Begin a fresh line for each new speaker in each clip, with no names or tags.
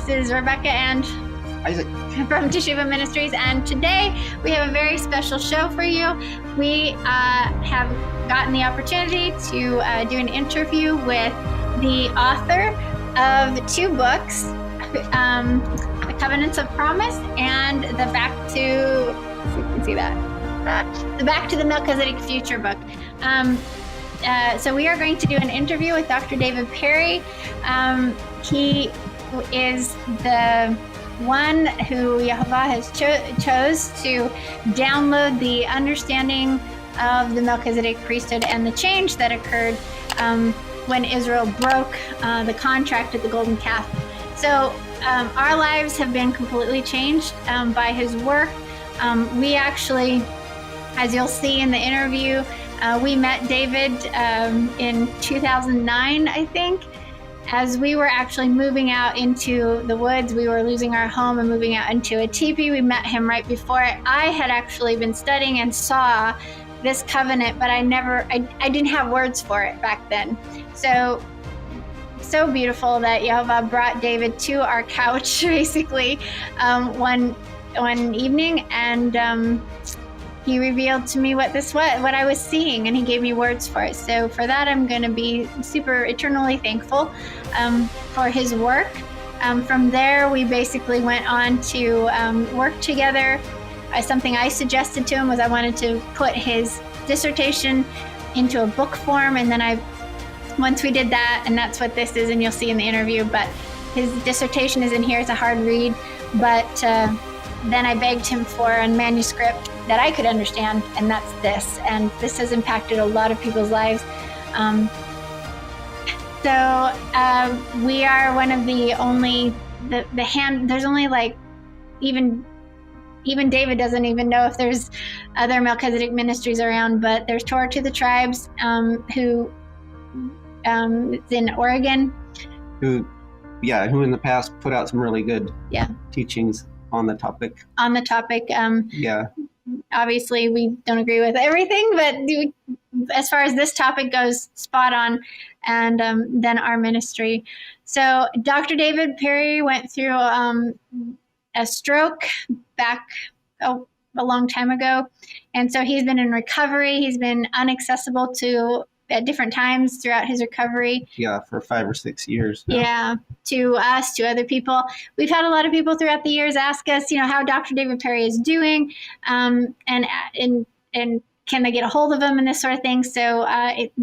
This is Rebecca and
Isaac
from Teshuva Ministries, and today we have a very special show for you. We have gotten the opportunity to do an interview with the author of two books, The Covenants of Promise and the Back to, so you can see that, the Back to the Melchizedek Future book. So we are going to do an interview with Dr. David Perry. He is the one who Yehovah has chose to download the understanding of the Melchizedek priesthood and the change that occurred when Israel broke the contract at the Golden Calf. So our lives have been completely changed by his work. We actually, as you'll see in the interview, we met David in 2009, I think. As we were actually moving out into the woods, we were losing our home and moving out into a teepee. We met him right before it. I had actually been studying and saw this covenant, but I didn't have words for it back then. So beautiful that Yehovah brought David to our couch, basically, one evening, and he revealed to me what I was seeing, and he gave me words for it. So for that, I'm going to be super eternally thankful for his work. From there, we basically went on to work together. Something I suggested to him was I wanted to put his dissertation into a book form, and then once we did that, and that's what this is, and you'll see in the interview, but his dissertation is in here. It's a hard read, but then I begged him for a manuscript that I could understand, and that's this. And this has impacted a lot of people's lives. We are one of the only, there's only like, even David doesn't even know if there's other Melchizedek ministries around, but there's Torah to the Tribes, who is in Oregon.
who in the past put out some really good teachings on the topic. Obviously, we don't agree with everything, but as far as this topic goes, spot on. And then our ministry. So Dr. David Perry went through a stroke back a long time ago. And so he's been in recovery. He's been inaccessible at different times throughout his recovery. Yeah, for 5 or 6 years now.
Yeah, to us, to other people. We've had a lot of people throughout the years ask us, how Dr. David Perry is doing, and can they get a hold of him and this sort of thing. So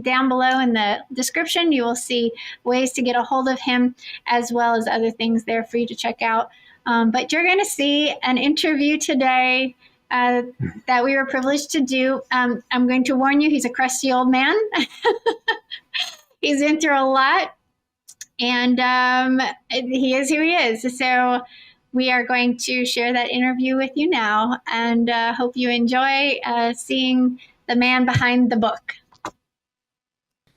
down below in the description, you will see ways to get a hold of him, as well as other things there for you to check out. But you're going to see an interview today that we were privileged to do. I'm going to warn you, he's a crusty old man. He's been through a lot, and he is who he is. So we are going to share that interview with you now, and hope you enjoy seeing the man behind the book.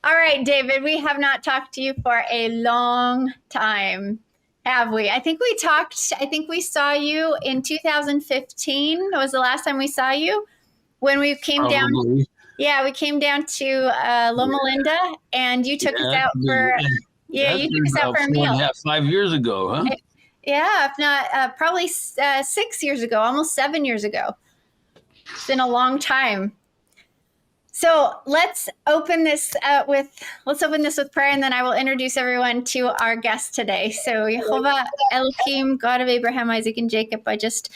All right, David, we have not talked to you for a long time. Have we? I think we saw you in 2015. It was the last time we saw you when we came down. Yeah, we came down to Loma Linda, and you took us out for a meal.
5 years ago, huh?
Yeah, if not, probably 6 years ago, almost 7 years ago. It's been a long time. So let's open this with prayer, and then I will introduce everyone to our guest today. So Yehovah Elohim, God of Abraham, Isaac, and Jacob, I just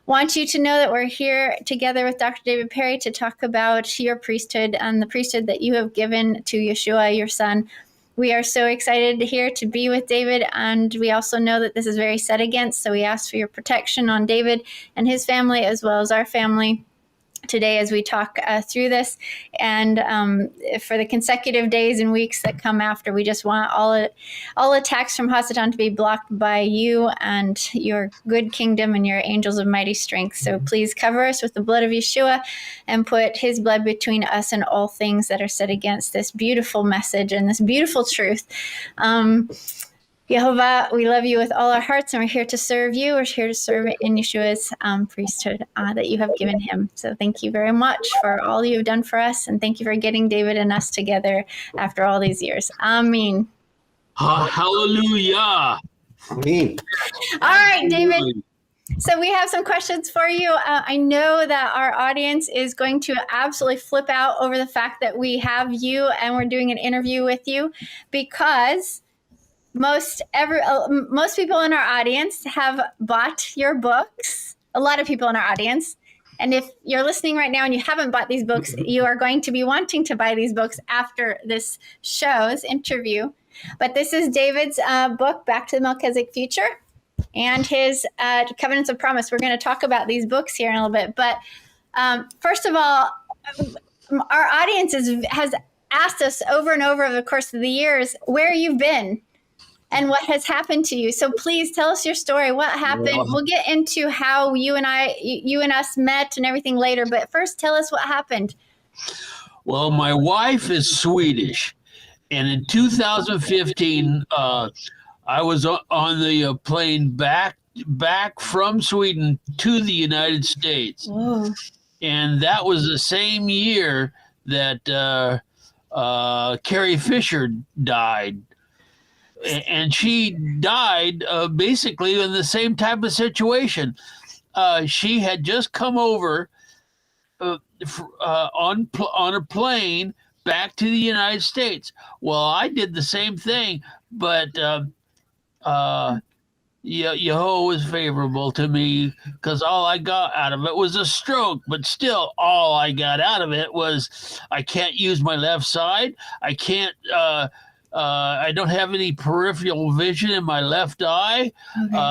want you to know that we're here together with Dr. David Perry to talk about your priesthood and the priesthood that you have given to Yeshua, your son. We are so excited here to be with David, and we also know that this is very set against, so we ask for your protection on David and his family, as well as our family, today as we talk through this, and for the consecutive days and weeks that come after. We just want all attacks from Hasatan to be blocked by you and your good kingdom and your angels of mighty strength. So please cover us with the blood of Yeshua and put his blood between us and all things that are set against this beautiful message and this beautiful truth. Yehovah, we love you with all our hearts, and we're here to serve you. We're here to serve in Yeshua's priesthood that you have given him. So thank you very much for all you've done for us, and thank you for getting David and us together after all these years. Amen.
Hallelujah. Amen.
All right, David.
Absolutely.
So we have some questions for you. I know that our audience is going to absolutely flip out over the fact that we have you and we're doing an interview with you, because most people in our audience have bought your books. A lot of people in our audience. And if you're listening right now and you haven't bought these books, you are going to be wanting to buy these books after this show's interview. But this is David's book, Back to the Melchizedek Future, and his Covenants of Promise. We're going to talk about these books here in a little bit. But first of all, our audience has asked us over and over the course of the years where you've been and what has happened to you. So please tell us your story. What happened?
Well,
We'll get into how you and us met and everything later. But first, tell us what happened.
Well, my wife is Swedish, and in 2015, I was on the plane back from Sweden to the United States,
Whoa.
and that was the same year that Carrie Fisher died. And she died basically in the same type of situation. She had just come over on a plane back to the United States. Well, I did the same thing, but Yehovah was favorable to me because all I got out of it was a stroke. But still, all I got out of it was I can't use my left side. I can't. I don't have any peripheral vision in my left eye.
Okay.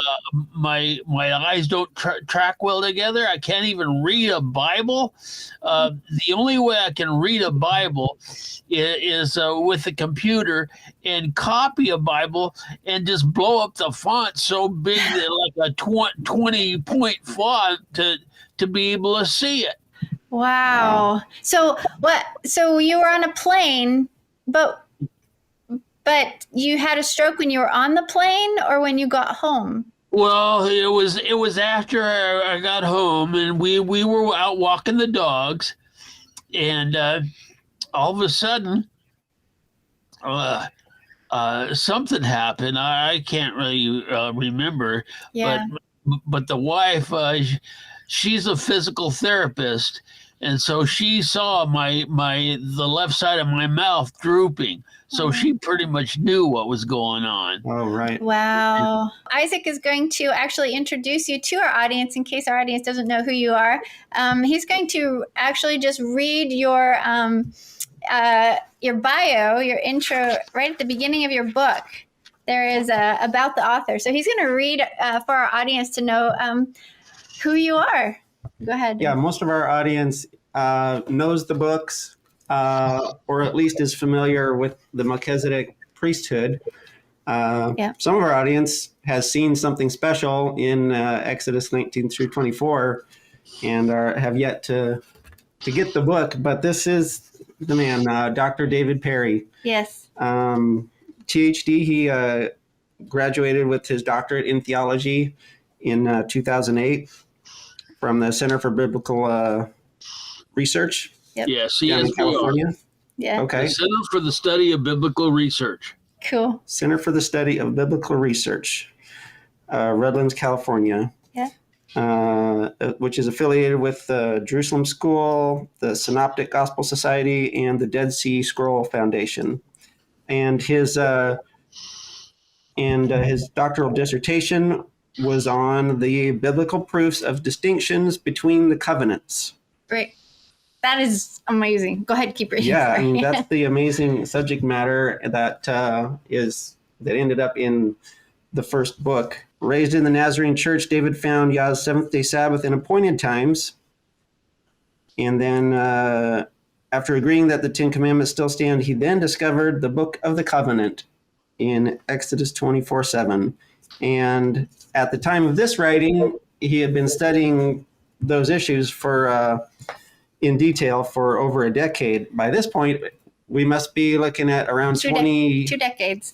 My eyes don't track well together. I can't even read a Bible. The only way I can read a Bible is with a computer and copy a Bible and just blow up the font so big that like a 20-point font to be able to see it.
Wow. So what? So you were on a plane, but you had a stroke when you were on the plane or when you got home?
Well, it was after I got home, and we were out walking the dogs, and all of a sudden, something happened. I can't really remember,
Yeah.
but the wife, she's a physical therapist, and so she saw the left side of my mouth drooping. So she pretty much knew what was going on.
Oh, right.
Wow. Isaac is going to actually introduce you to our audience in case our audience doesn't know who you are. He's going to actually just read your bio, your intro, right at the beginning of your book. There is about the author. So he's going to read for our audience to know who you are. Go ahead.
Yeah, most of our audience knows the books, or at least is familiar with the Melchizedek priesthood. Some of our audience has seen something special in Exodus 19 through 24 and have yet to get the book. But this is the man, Dr. David Perry.
Yes.
ThD, he graduated with his doctorate in theology in 2008 from the Center for Biblical Research.
Yep.
Yes,
down in California.
Yeah.
Okay.
The Center for the Study of Biblical Research.
Cool.
Center for the Study of Biblical Research, Redlands, California.
Yeah.
Which is affiliated with the Jerusalem School, the Synoptic Gospel Society, and the Dead Sea Scroll Foundation. And his doctoral dissertation was on the biblical proofs of distinctions between the covenants.
Great. That is amazing. Go ahead, keep reading.
Yeah,
Sorry.
I mean, that's the amazing subject matter that ended up in the first book. Raised in the Nazarene Church, David found Yah's seventh-day Sabbath in appointed times. And then after agreeing that the Ten Commandments still stand, he then discovered the Book of the Covenant in Exodus 24:7. And at the time of this writing, he had been studying those issues in detail for over a decade. By this point, we must be looking at around 20
2 decades.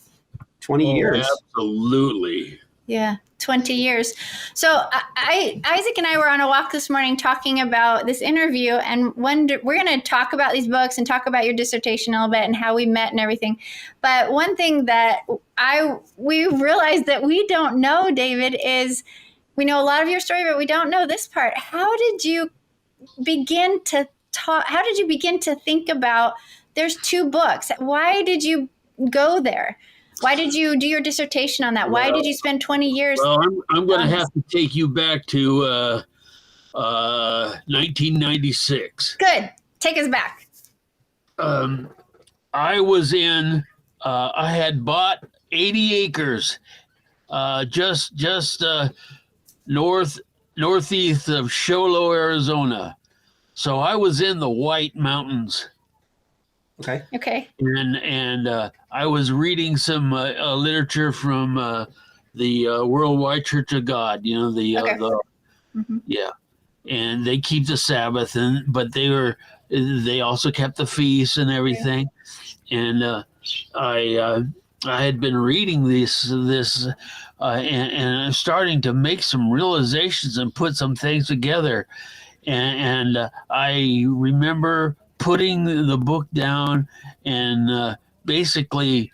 20 years.
Absolutely.
Yeah, 20 years. So Isaac and I were on a walk this morning talking about this interview, and we're going to talk about these books and talk about your dissertation a little bit and how we met and everything. But one thing that we realized that we don't know, David, is we know a lot of your story, but we don't know this part. How did you begin to talk? How did you begin to think about there's 2 books? Why did you go there? Why did you do your dissertation on that? Why did you spend 20 years?
Well, I'm going to have to take you back to 1996.
Good. Take us back.
I was in. I had bought 80 acres, just northeast of Sholo, Arizona. So I was in the White Mountains.
Okay.
And I was reading some literature from the Worldwide Church of God. You know yeah, and they keep the Sabbath, but they also kept the feasts and everything. And I had been reading this and I'm starting to make some realizations and put some things together. And I remember putting the book down and basically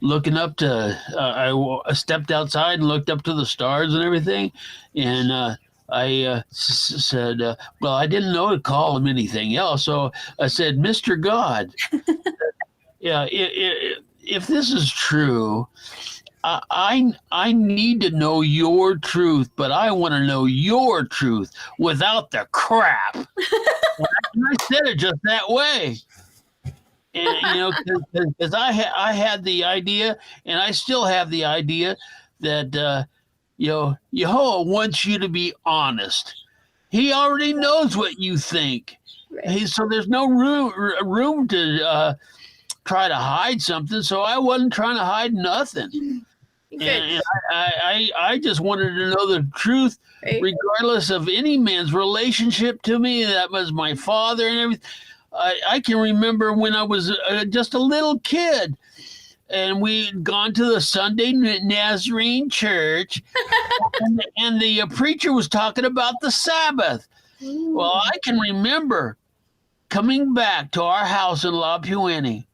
looking up to, I stepped outside and looked up to the stars and everything. And I said, well, I didn't know to call him anything else. So I said, Mr. God, yeah, if this is true, I need to know your truth, but I want to know your truth without the crap. And I said it just that way. And, because I had the idea, and I still have the idea that, Yehovah wants you to be honest. He already knows what you think. Right. So there's no room to try to hide something. So I wasn't trying to hide nothing. And I just wanted to know the truth, right, regardless of any man's relationship to me. That was my father and everything. I can remember when I was just a little kid, and we'd gone to the Sunday Nazarene church, and the preacher was talking about the Sabbath. Ooh. Well, I can remember coming back to our house in La Puente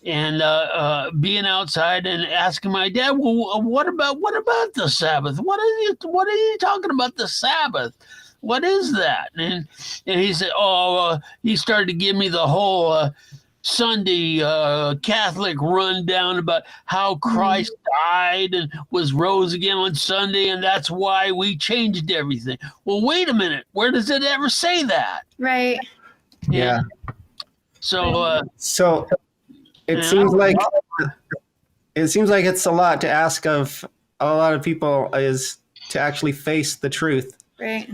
and being outside and asking my dad, well, what about the Sabbath? What are you talking about the Sabbath? What is that? And he said, he started to give me the whole Sunday Catholic rundown about how Christ died and was rose again on Sunday, and that's why we changed everything. Well, wait a minute. Where does it ever say that?
Right.
Yeah.
So
it seems like it's a lot to ask of a lot of people, is to actually face the truth.
Right.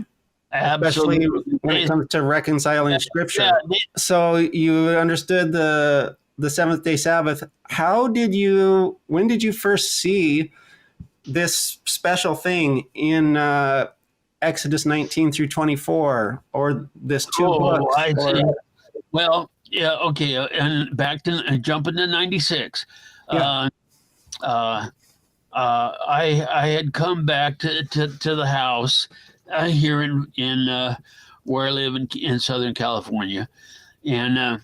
Especially
Absolutely.
when it comes to reconciling Scripture. So you understood the seventh-day Sabbath. When did you first see this special thing in Exodus 19 through 24, or this 2 books?
I see. Well, yeah, okay, and back to jumping to 96. Yeah. I had come back to the house here in where I live in Southern California, and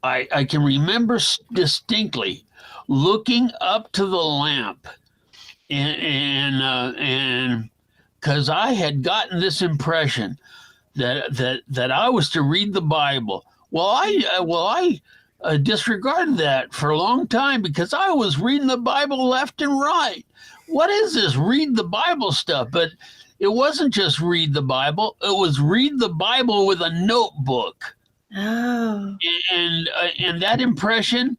I can remember distinctly looking up to the lamp, and because I had gotten this impression that I was to read the Bible. Well, I disregarded that for a long time because I was reading the Bible left and right. What is this read the Bible stuff? But it wasn't just read the Bible. It was read the Bible with a notebook.
Oh.
And that impression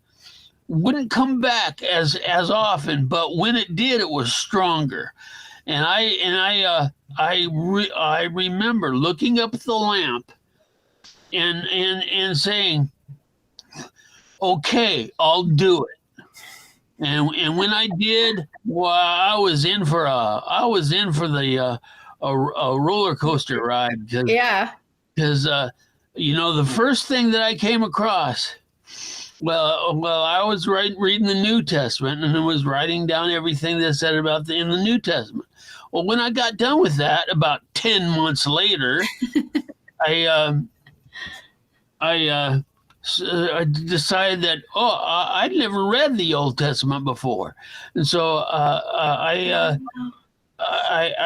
wouldn't come back as often, but when it did, it was stronger. And I remember looking up at the lamp and saying, okay, I'll do it. And when I did, well, I was in for the roller coaster ride.
Yeah.
Because the first thing that I came across Well, I was reading the New Testament, and I was writing down everything that said about in the New Testament. Well, when I got done with that, about 10 months later, I decided that I'd never read the Old Testament before, and so I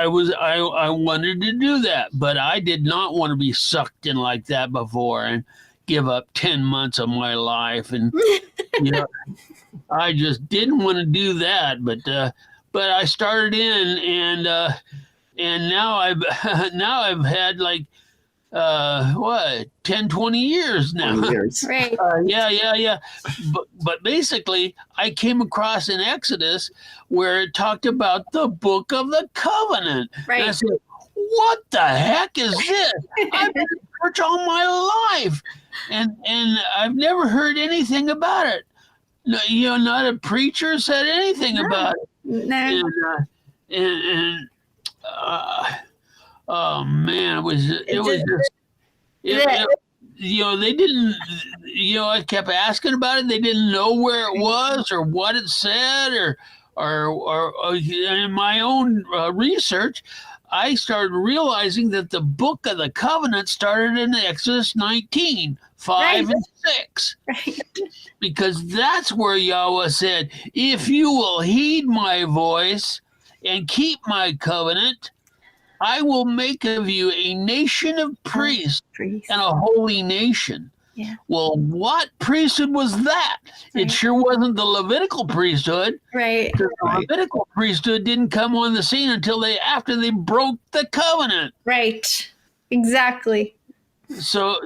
wanted to do that, but I did not want to be sucked in like that before and give up 10 months of my life, and I just didn't want to do that. But I started in, and now I've had like 10, 20 years now.
20 years.
Right.
Yeah. But basically, I came across in Exodus where it talked about the Book of the Covenant.
Right.
And I said, what the heck is this? I've been in church all my life, and I've never heard anything about it. No, not a preacher said anything about it.
No.
Oh man, it was just, they didn't, I kept asking about it. They didn't know where it was or what it said, or in my own research, I started realizing that the Book of the Covenant started in Exodus 19, 5 and 6.
Right.
Because that's where Yahweh said, if you will heed my voice and keep my covenant, I will make of you a nation of priests and a holy nation.
Yeah.
Well, what priesthood was that?
Right.
It sure wasn't the Levitical priesthood.
Right.
The Levitical priesthood didn't come on the scene until after they broke the covenant.
Right. Exactly.
So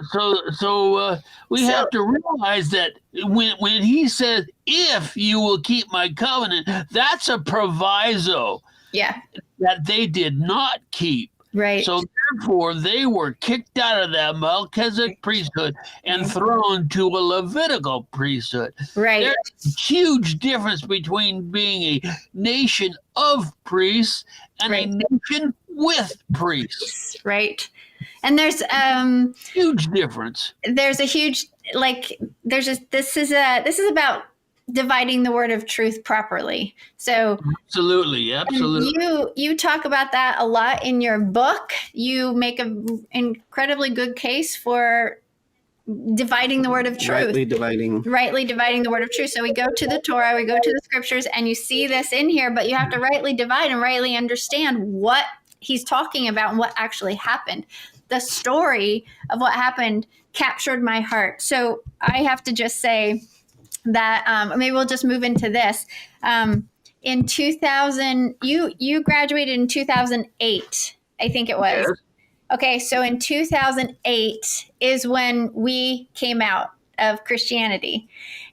we have to realize that when he says, if you will keep my covenant, that's a proviso.
Yeah.
That they did not keep.
Right.
So therefore, they were kicked out of that Melchizedek priesthood and thrown to a Levitical priesthood.
Right.
There's a huge difference between being a nation of priests and a nation with priests.
Right. And there's
huge difference.
There's a huge this is about dividing the word of truth properly. So
absolutely.
You talk about that a lot in your book. You make an incredibly good case for dividing the word of truth. Rightly dividing the word of truth. So we go to the Torah, we go to the scriptures, and you see this in here, but you have to rightly divide and rightly understand what he's talking about and what actually happened. The story of what happened captured my heart. So I have to just say that maybe we'll just move into this. In 2000, you graduated in 2008, I think it was.
Yes.
Okay, so in 2008 is when we came out of Christianity,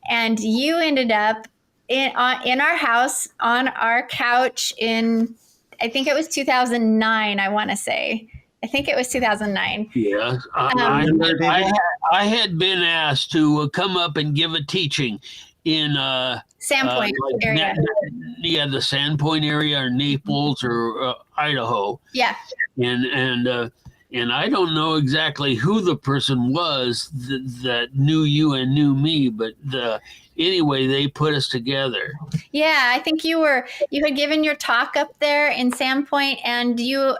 and you ended up in our house on our couch in, I think it was 2009. I want to say. I think it was 2009.
Yes, I had been asked to come up and give a teaching in
Sandpoint area.
The Sandpoint area, or Naples, or Idaho.
Yeah.
And I don't know exactly who the person was that knew you and knew me, but anyway, they put us together.
Yeah, I think you had given your talk up there in Sandpoint, and you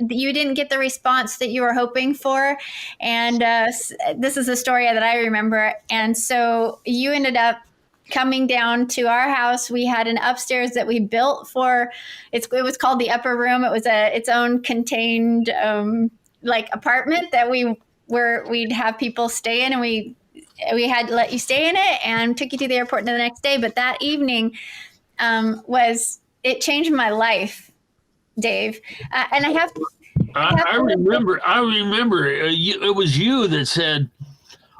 didn't get the response that you were hoping for. And this is a story that I remember. And so you ended up coming down to our house. We had an upstairs that we built it was called the upper room. It was its own contained apartment that we'd have people stay in, and we had to let you stay in it and took you to the airport the next day. But that evening it changed my life, Dave. And I
remember it was you that said,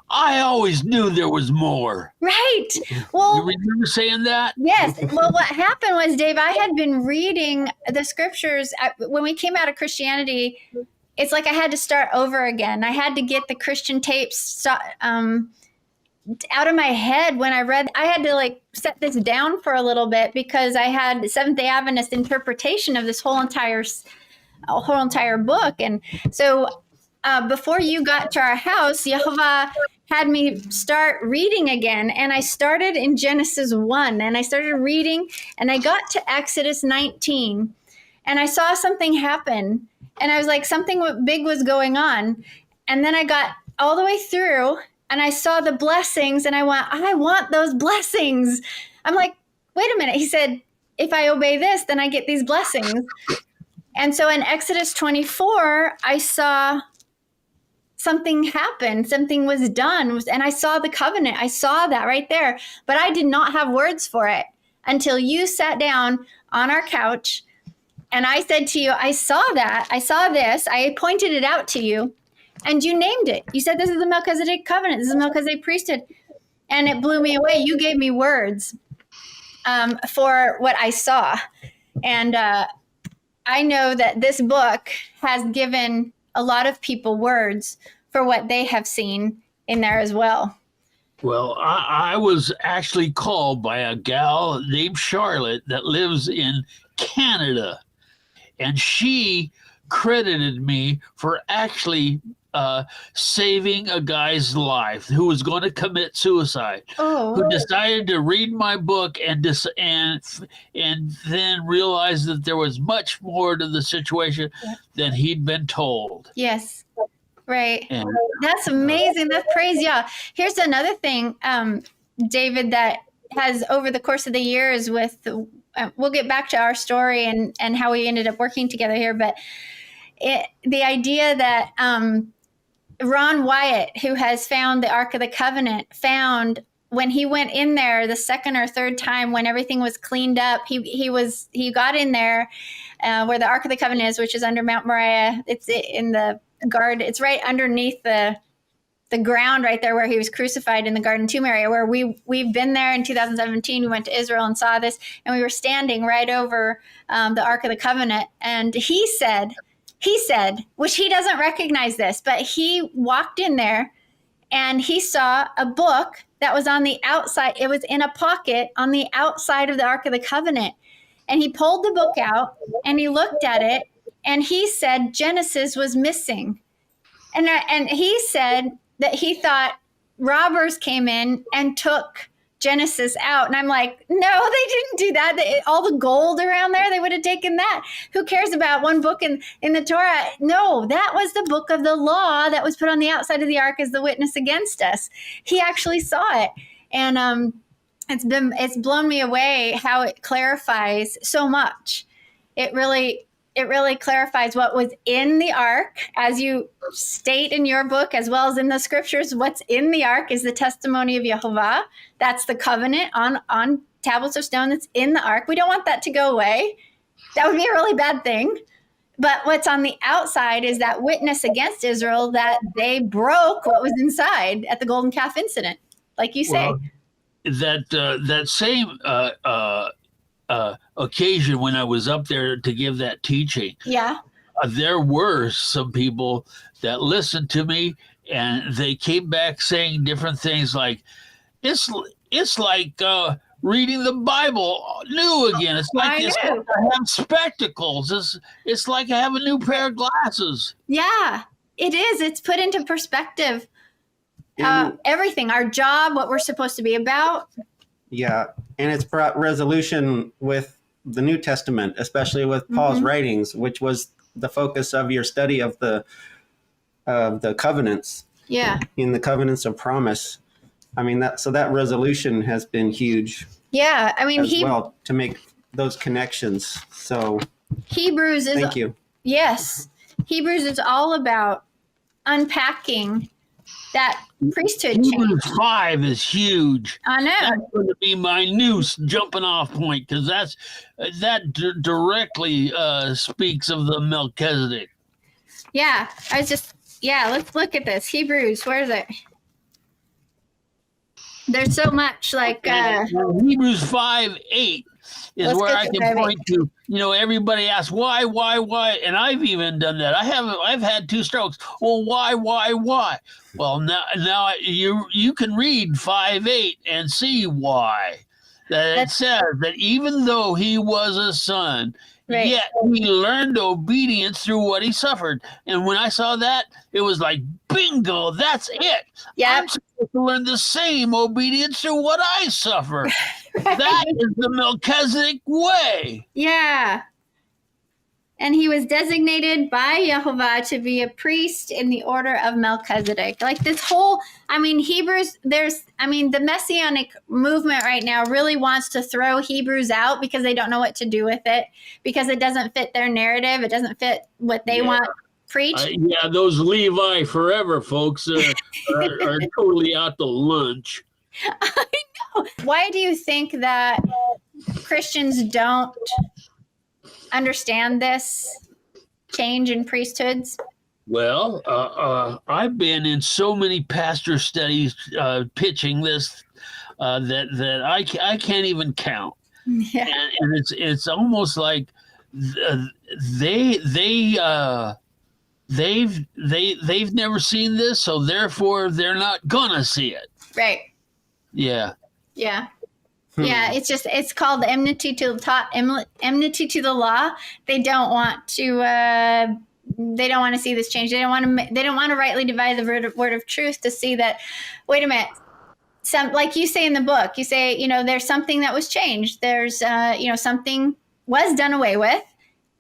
I always knew there was more.
Right. Well,
you remember saying that?
Yes. Well, what happened was, Dave, I had been reading the scriptures when we came out of Christianity. It's like I had to start over again. I had to get the Christian tapes out of my head when I read. I had to set this down for a little bit because I had Seventh-day Adventist interpretation of this whole entire book. And so before you got to our house, Yehovah had me start reading again. And I started in Genesis 1 and I started reading and I got to Exodus 19 and I saw something happen. And I was like, something big was going on. And then I got all the way through and I saw the blessings and I went, I want those blessings. I'm like, wait a minute. He said, if I obey this, then I get these blessings. And so in Exodus 24, I saw something happened, something was done, and I saw the covenant. I saw that right there, but I did not have words for it until you sat down on our couch and I said to you, I saw that, I saw this, I pointed it out to you, and you named it. You said, this is the Melchizedek covenant, this is the Melchizedek priesthood, and it blew me away. You gave me words for what I saw, and I know that this book has given a lot of people words for what they have seen in there as well.
Well, I was actually called by a gal named Charlotte that lives in Canada, and she credited me for actually saving a guy's life who was going to commit suicide, who decided to read my book and then realized that there was much more to the situation than he'd been told.
Yes, right.
And,
that's amazing. That's praise. Yeah. Here's another thing, David, that has over the course of the years with, we'll get back to our story and how we ended up working together here, but the idea that Ron Wyatt, who has found the Ark of the Covenant, found when he went in there the second or third time when everything was cleaned up, he got in there where the Ark of the Covenant is, which is under Mount Moriah. It's in the garden. It's right underneath the ground right there where he was crucified in the Garden Tomb area, where we've been there in 2017. We went to Israel and saw this, and we were standing right over the Ark of the Covenant. And he said, which he doesn't recognize this, but he walked in there and he saw a book that was on the outside. It was in a pocket on the outside of the Ark of the Covenant. And he pulled the book out and he looked at it and he said Genesis was missing. And he said that he thought robbers came in and took Genesis out. And I'm like, no, they didn't do that. All the gold around there, they would have taken that. Who cares about one book in the Torah? No, that was the book of the law that was put on the outside of the ark as the witness against us. He actually saw it. And it's blown me away how it clarifies so much. It really clarifies what was in the ark, as you state in your book, as well as in the scriptures. What's in the ark is the testimony of Jehovah. That's the covenant on tablets of stone that's in the ark. We don't want that to go away. That would be a really bad thing. But what's on the outside is that witness against Israel that they broke what was inside at the golden calf incident, like you say.
Well, that same occasion when I was up there to give that teaching, there were some people that listened to me, and they came back saying different things like, it's like reading the Bible new again. It's like I have spectacles. It's like I have a new pair of glasses.
Yeah, it is. It's put into perspective. Everything, our job, what we're supposed to be about.
Yeah, and it's brought resolution with the New Testament, especially with Paul's writings, which was the focus of your study of the covenants.
Yeah.
In the covenants of promise. I mean, that resolution has been huge.
Yeah, I mean,
well, to make those connections. So
Hebrews is.
Thank you.
Yes, Hebrews is all about unpacking that priesthood
Hebrews 5 is huge.
I know.
That's going to be my new jumping off point, because that directly speaks of the Melchizedek.
Yeah, let's look at this. Hebrews, where is it? There's so much like
Hebrews 5:8 is where I can point to. You know, everybody asks why, and I've even done that. I've had 2 strokes. Well, why? Well, now you can read 5:8 and see why. That it says that even though he was a son,
Right.
Yet he learned obedience through what he suffered. And when I saw that, it was like, bingo, that's it.
Yep.
I'm supposed to learn the same obedience through what I suffer. That is the Melchizedek way.
Yeah. And he was designated by Jehovah to be a priest in the order of Melchizedek. Like this whole, Hebrews, the Messianic movement right now really wants to throw Hebrews out because they don't know what to do with it, because it doesn't fit their narrative. It doesn't fit what they want preached.
Yeah, those Levi forever folks are totally out to lunch.
I know. Why do you think that Christians don't understand this change in priesthoods?
Well, I've been in so many pastor studies pitching this that I can't even count.
Yeah.
And it's almost like they've never seen this, so therefore they're not gonna see it.
Right.
Yeah.
Yeah. Yeah, it's called enmity to the law. They don't want to see this change. They don't want to rightly divide the word of truth to see that, wait a minute, like you say in the book, you say, there's something that was changed. There's something was done away with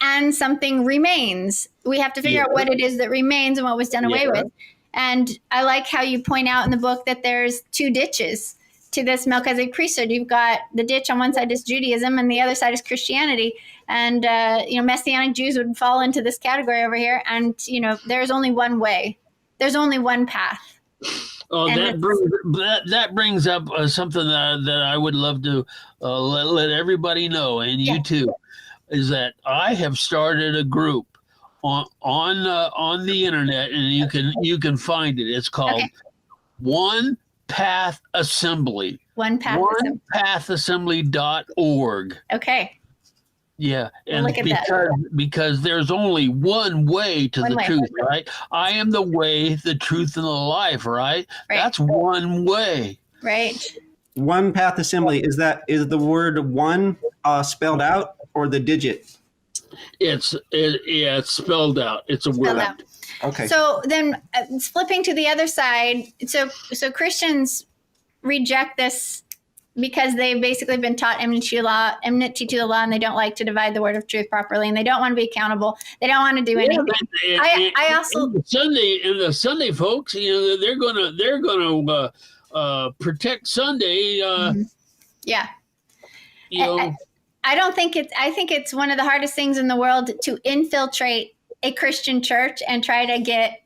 and something remains. We have to figure out what it is that remains and what was done away with. And I like how you point out in the book that there's two ditches to this Melchizedek priesthood. You've got the ditch on one side is Judaism and the other side is Christianity. And, Messianic Jews would fall into this category over here. And, there's only one way. There's only one path.
Oh, that brings up something that I would love to let everybody know, and you too, is that I have started a group on the internet, and you can find it. It's called One Path Assembly. OnePathAssembly.org.
Okay.
Yeah, and
look at
because there's only one way to the truth, right? I am the way, the truth, and the life, right? That's one way.
Right.
One Path Assembly, is the word one spelled out or the digit?
It's spelled out. It's a word.
Out.
Okay.
So then flipping to the other side, so Christians reject this because they've basically been taught enmity to the law, and they don't like to divide the word of truth properly, and they don't want to be accountable. They don't want to do anything. I also
the Sunday folks, they're gonna protect Sunday.
Yeah. I think it's one of the hardest things in the world to infiltrate a Christian church and try to get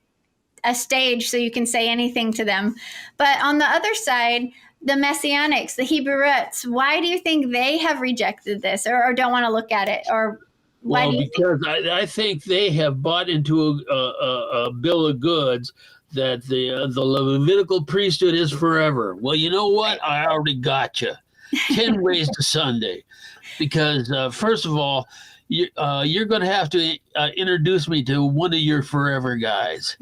a stage so you can say anything to them. But on the other side, the Messianics, the Hebrew roots, why do you think they have rejected this or don't want to look at it? Or why do you
because I think they have bought into a bill of goods that the Levitical priesthood is forever. Well, you know what? I already got you. 10 ways to Sunday. Because first of all, you're going to have to introduce me to one of your forever guys.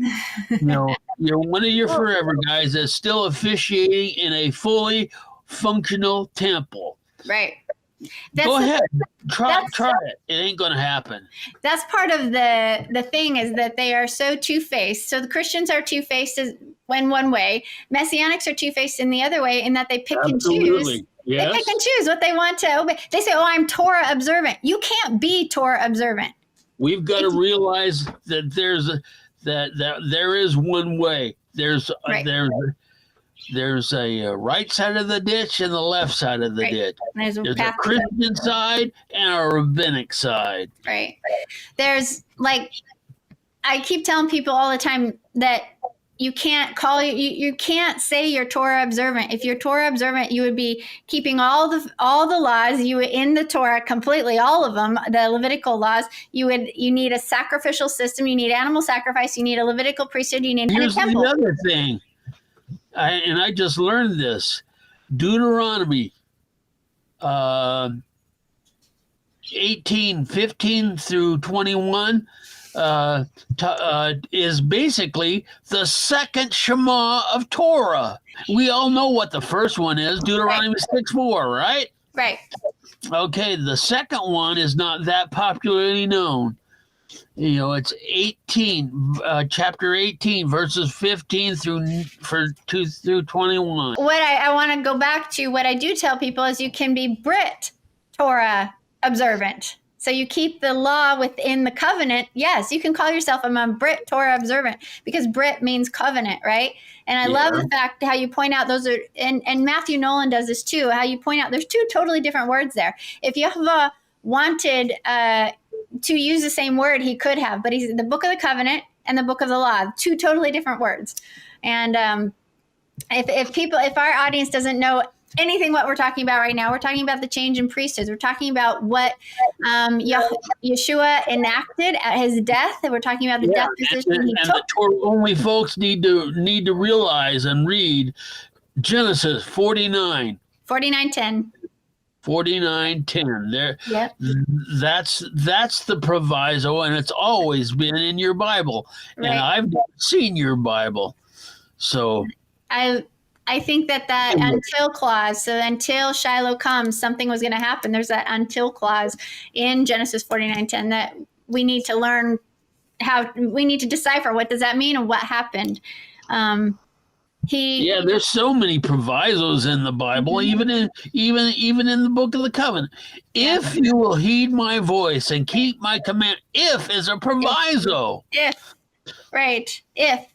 You're one of your forever guys that's still officiating in a fully functional temple.
Right.
Go ahead. Try it. It ain't going to happen.
That's part of the thing, is that they are so two-faced. So the Christians are two-faced in one way. Messianics are two-faced in the other way, in that they pick and choose. Yes. They pick and choose what they want to obey. They say, I'm Torah observant. You can't be Torah observant.
We've got to realize that there is one way. There's a right side of the ditch and the left side of the ditch. There's a Christian side and a rabbinic side.
Right. There's I keep telling people all the time that you can't you can't say you're Torah observant. If you're Torah observant, you would be keeping all the laws in the Torah completely, all of them, the Levitical laws. You need a sacrificial system. You need animal sacrifice. You need a Levitical priesthood. You need a temple.
Here's the other thing, I just learned this. Deuteronomy 18:15 through 21. Is basically the second Shema of Torah. We all know what the first one is, Deuteronomy 6:4, right?
Right.
Okay, the second one is not that popularly known. You know, it's 18, chapter 18, verses 15 through 21.
What I want to go back to, what I do tell people is you can be Brit Torah observant. So you keep the law within the covenant. Yes, you can call yourself I'm a Brit Torah observant because Brit means covenant, right? And I love the fact how you point out those are, and Matthew Nolan does this too, how you point out there's two totally different words there. If Yehovah wanted to use the same word, he could have, but he's the book of the covenant and the book of the law, two totally different words. And if our audience doesn't know anything what we're talking about right now, we're talking about the change in priesthoods. We're talking about what Yeshua enacted at his death, and we're talking about the death position he took.
The Torah only folks need to realize and read Genesis 49.
49:10.
49:10. There,
Yep.
that's the proviso, and it's always been in your Bible.
Right.
And I've never seen your Bible, so
I think that until clause, so until Shiloh comes, something was going to happen. There's that until clause in Genesis 49:10 that we need to learn how, we need to decipher what does that mean and what happened.
There's so many provisos in the Bible, even in the book of the covenant. If you will heed my voice and keep my command, if is a proviso.
If, right, if.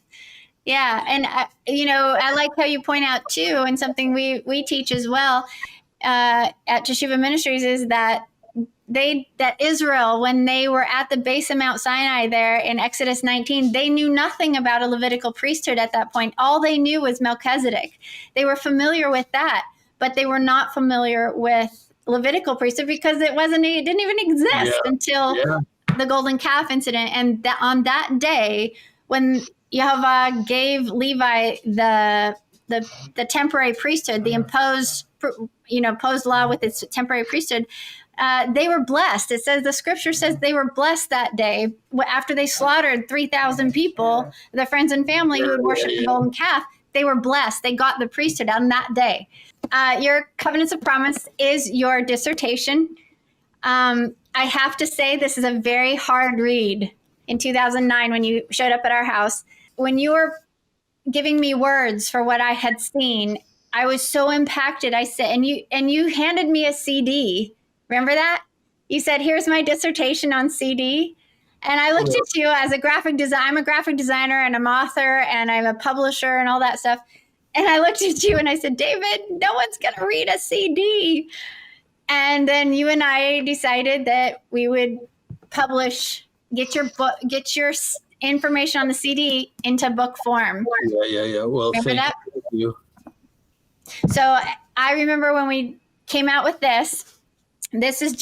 Yeah, and I like how you point out too, and something we teach as well at Teshuva Ministries is that Israel, when they were at the base of Mount Sinai there in Exodus 19, they knew nothing about a Levitical priesthood at that point. All they knew was Melchizedek. They were familiar with that, but they were not familiar with Levitical priesthood because it didn't even exist until the golden calf incident. And on that day, when Yehovah gave Levi the temporary priesthood, the imposed law with its temporary priesthood, they were blessed. It says, the scripture says they were blessed that day after they slaughtered 3,000 people, their friends and family who had worshipped the golden calf. They were blessed. They got the priesthood on that day. Your Covenants of Promise is your dissertation. I have to say, this is a very hard read. In 2009, when you showed up at our house, when you were giving me words for what I had seen, I was so impacted. I said, and you handed me a CD. Remember that? You said, here's my dissertation on CD. And I looked at you as a graphic designer. I'm a graphic designer and I'm author and I'm a publisher and all that stuff. And I looked at you and I said, David, no one's going to read a CD. And then you and I decided that we would get your book, get your information on the CD into book form.
Yeah. Well, thank you.
So I remember when we came out with this. This is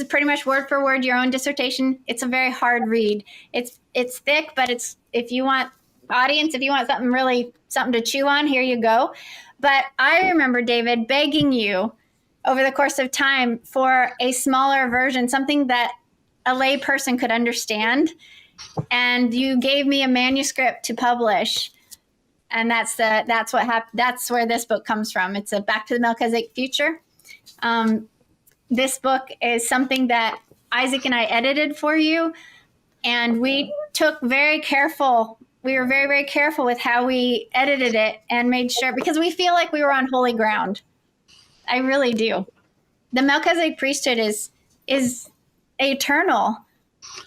pretty much word for word your own dissertation. It's a very hard read. It's thick, but if you want something to chew on, here you go. But I remember, David, begging you over the course of time for a smaller version, something that a lay person could understand. And you gave me a manuscript to publish. And that's what happened. That's where this book comes from. It's a Back to the Melchizedek Future. This book is something that Isaac and I edited for you. And we were very, very careful with how we edited it and made sure, because we feel like we were on holy ground. I really do. The Melchizedek priesthood is eternal,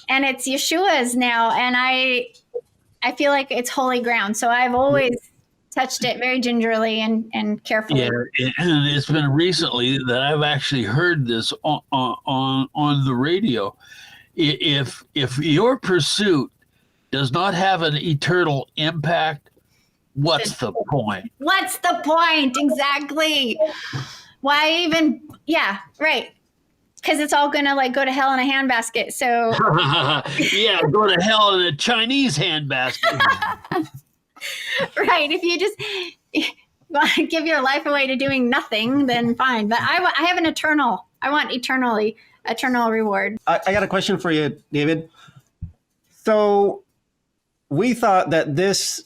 and it's Yeshua's now. And I feel like it's holy ground. So I've always touched it very gingerly and carefully.
Yeah, and it's been recently that I've actually heard this on the radio. If your pursuit does not have an eternal impact, what's the point?
What's the point? Exactly. Why even? Yeah, right. Because it's all going to go to hell in a handbasket. So
yeah, go to hell in a Chinese handbasket.
Right. If you just give your life away to doing nothing, then fine. But I have I want eternal reward.
I got a question for you, David. So we thought that this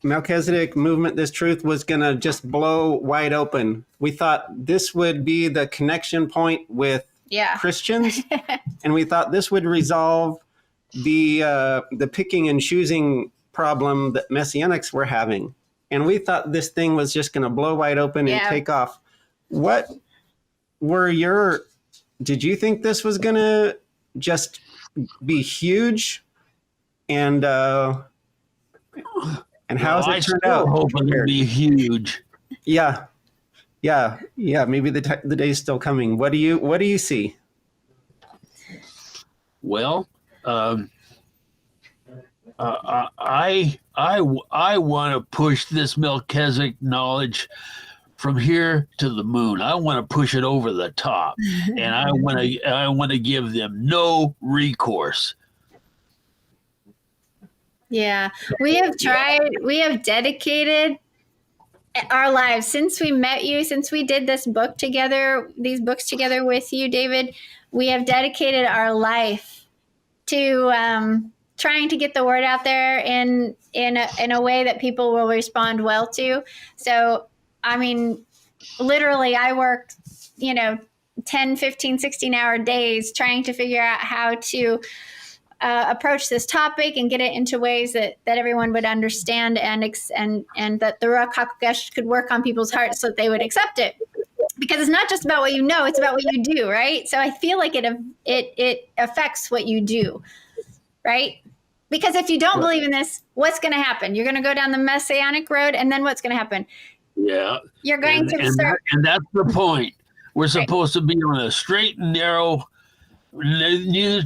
Melchizedek movement, this truth was going to just blow wide open. We thought this would be the connection point with Christians, and we thought this would resolve the picking and choosing problem that Messianics were having. And we thought this thing was just going to blow wide open and take off. What were did you think this was going to just be huge? And how has it turned out?
I hope it'll be huge.
Yeah. Maybe the day's still coming. What do you see?
Well, I want to push this Melchizedek knowledge from here to the moon. I want to push it over the top, and I want to give them no recourse.
Yeah, we have tried. We have dedicated our lives since we met you, since we did these books together with you, David. We have dedicated our life to trying to get the word out there in a way that people will respond well to. So, I mean, literally, I work, 10, 15, 16-hour days trying to figure out how to approach this topic and get it into ways that everyone would understand and that the Ruach HaKodesh could work on people's hearts so that they would accept it. Because it's not just about what you know, it's about what you do, right? So I feel like it affects what you do, right? Because if you don't believe in this, what's going to happen? You're going to go down the Messianic road, and then what's going to happen?
Yeah.
You're going to start.
And that's the point. We're supposed to be on a straight and narrow, neither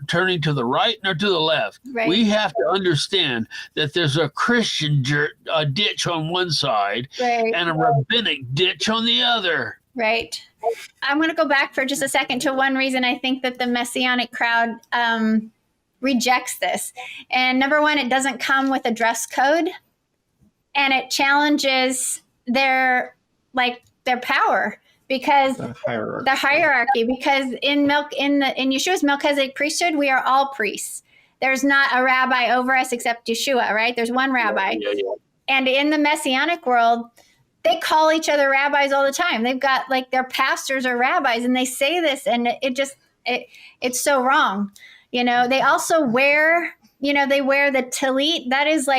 turning to the right nor to the left.
Right.
We have to understand that there's a Christian ditch on one side and a rabbinic ditch on the other.
Right. I'm going to go back for just a second to one reason I think that the Messianic crowd rejects this. And number one, it doesn't come with a dress code, and it challenges their power. Because the hierarchy, because in Yeshua's Melchizedek priesthood, we are all priests. There's not a rabbi over us except Yeshua, right? There's one rabbi. Yeah. And in the Messianic world, they call each other rabbis all the time. They've got their pastors are rabbis, and they say this, and it's so wrong. They also wear the tallit. That is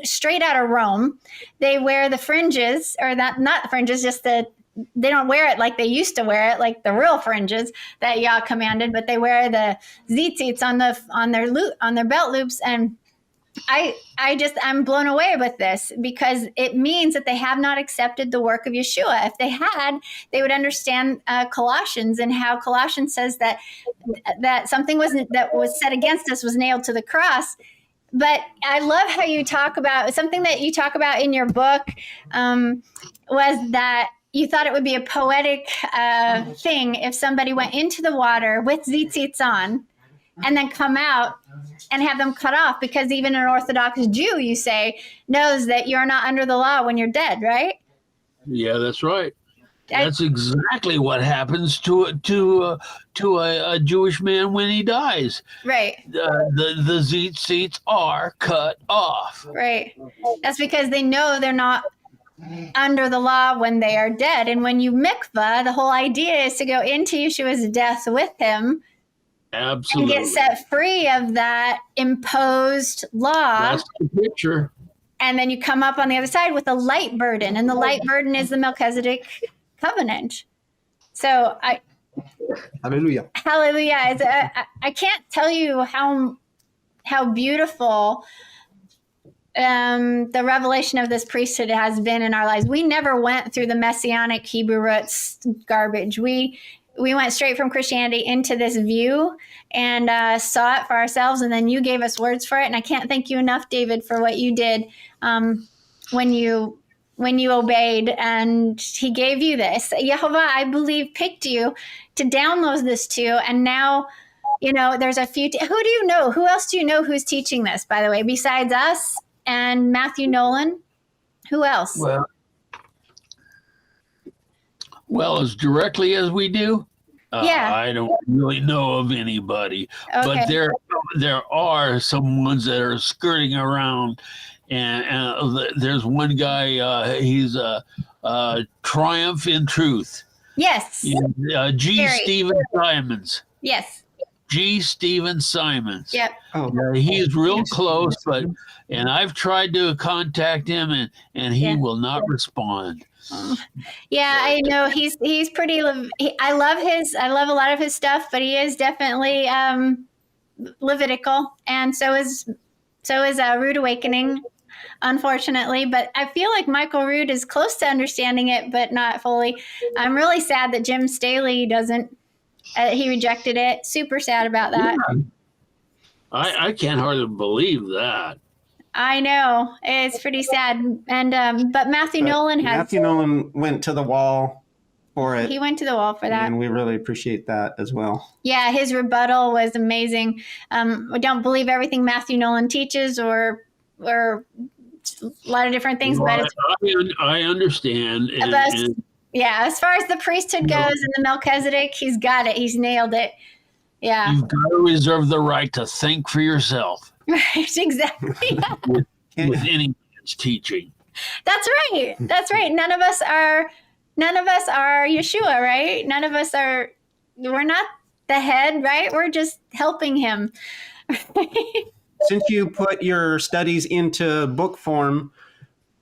straight out of Rome. They wear the fringes, or not the fringes, just they don't wear it like they used to wear it, like the real fringes that Yah commanded, but they wear the tzitzits on their belt loops. And I'm blown away with this, because it means that they have not accepted the work of Yeshua. If they had, they would understand Colossians, and how Colossians says that something that was set against us was nailed to the cross. But I love how you talk about something that you talk about in your book, was that you thought it would be a poetic thing if somebody went into the water with tzitzits on and then come out and have them cut off, because even an Orthodox Jew, you say, knows that you're not under the law when you're dead, right?
Yeah, that's right. That's exactly what happens to a Jewish man when he dies.
Right.
The tzitzits are cut off.
Right. That's because they know they're not under the law when they are dead. And when you mikvah, the whole idea is to go into Yeshua's death with him.
Absolutely.
And get set free of that imposed law.
That's the picture.
And then you come up on the other side with a light burden, and the light burden is the Melchizedek covenant. So
Hallelujah.
I can't tell you how beautiful the revelation of this priesthood has been in our lives. We never went through the Messianic Hebrew roots garbage. We went straight from Christianity into this view and saw it for ourselves, and then you gave us words for it. And I can't thank you enough, David, for what you did when you obeyed, and he gave you this. Yehovah, I believe, picked you to download this to, and now, there's a few. Who do you know? Who else do you know who's teaching this, by the way, besides us and Matthew Nolan? Who else?
Well, as directly as we do,
Yeah.
I don't really know of anybody,
Okay.
but there are some ones that are skirting around, and there's one guy. He's Triumph in Truth.
Yes.
G.
Very.
Stephen Simons.
Yes.
G. Stephen Simons.
Yep.
He's real close, and I've tried to contact him, and he
Yeah.
will not respond.
Yeah, I know he's pretty. I love a lot of his stuff, but he is definitely Levitical, and so is Rude Awakening, unfortunately. But I feel like Michael Rood is close to understanding it, but not fully. I'm really sad that Jim Staley doesn't. He rejected it. Super sad about that.
Yeah. I can't hardly believe that.
I know, it's pretty sad. And but Matthew Nolan
went to the wall for it.
He went to the wall for that,
and we really appreciate that as well.
Yeah, his rebuttal was amazing. We don't believe everything Matthew Nolan teaches, or a lot of different things.
Well,
but
I understand.
Yeah, as far as the priesthood goes and the Melchizedek, he's got it. He's nailed it. Yeah.
You've got to reserve the right to think for yourself.
Right, exactly.
with any man's teaching.
That's right. That's right. None of us are Yeshua, right? None of us are. We're not the head, right? We're just helping him.
Since you put your studies into book form,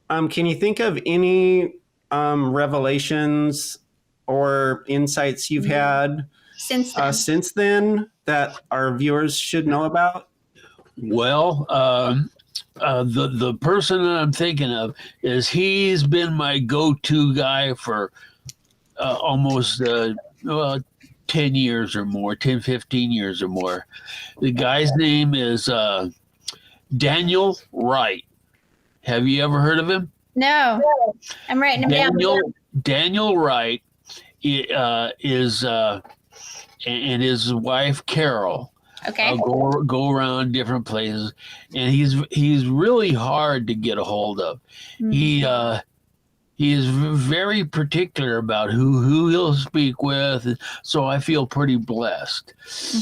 can you think of any revelations or insights you've had since then that our viewers should know about?
Well, the person that I'm thinking of he's been my go-to guy for almost 10 years or more, 10, 15 years or more. The guy's name is Daniel Wright. Have you ever heard of him?
No, I'm writing him down.
Daniel Wright is and his wife Carol.
Okay.
Go around different places, and he's really hard to get a hold of. Mm-hmm. He is very particular about who he'll speak with, so I feel pretty blessed.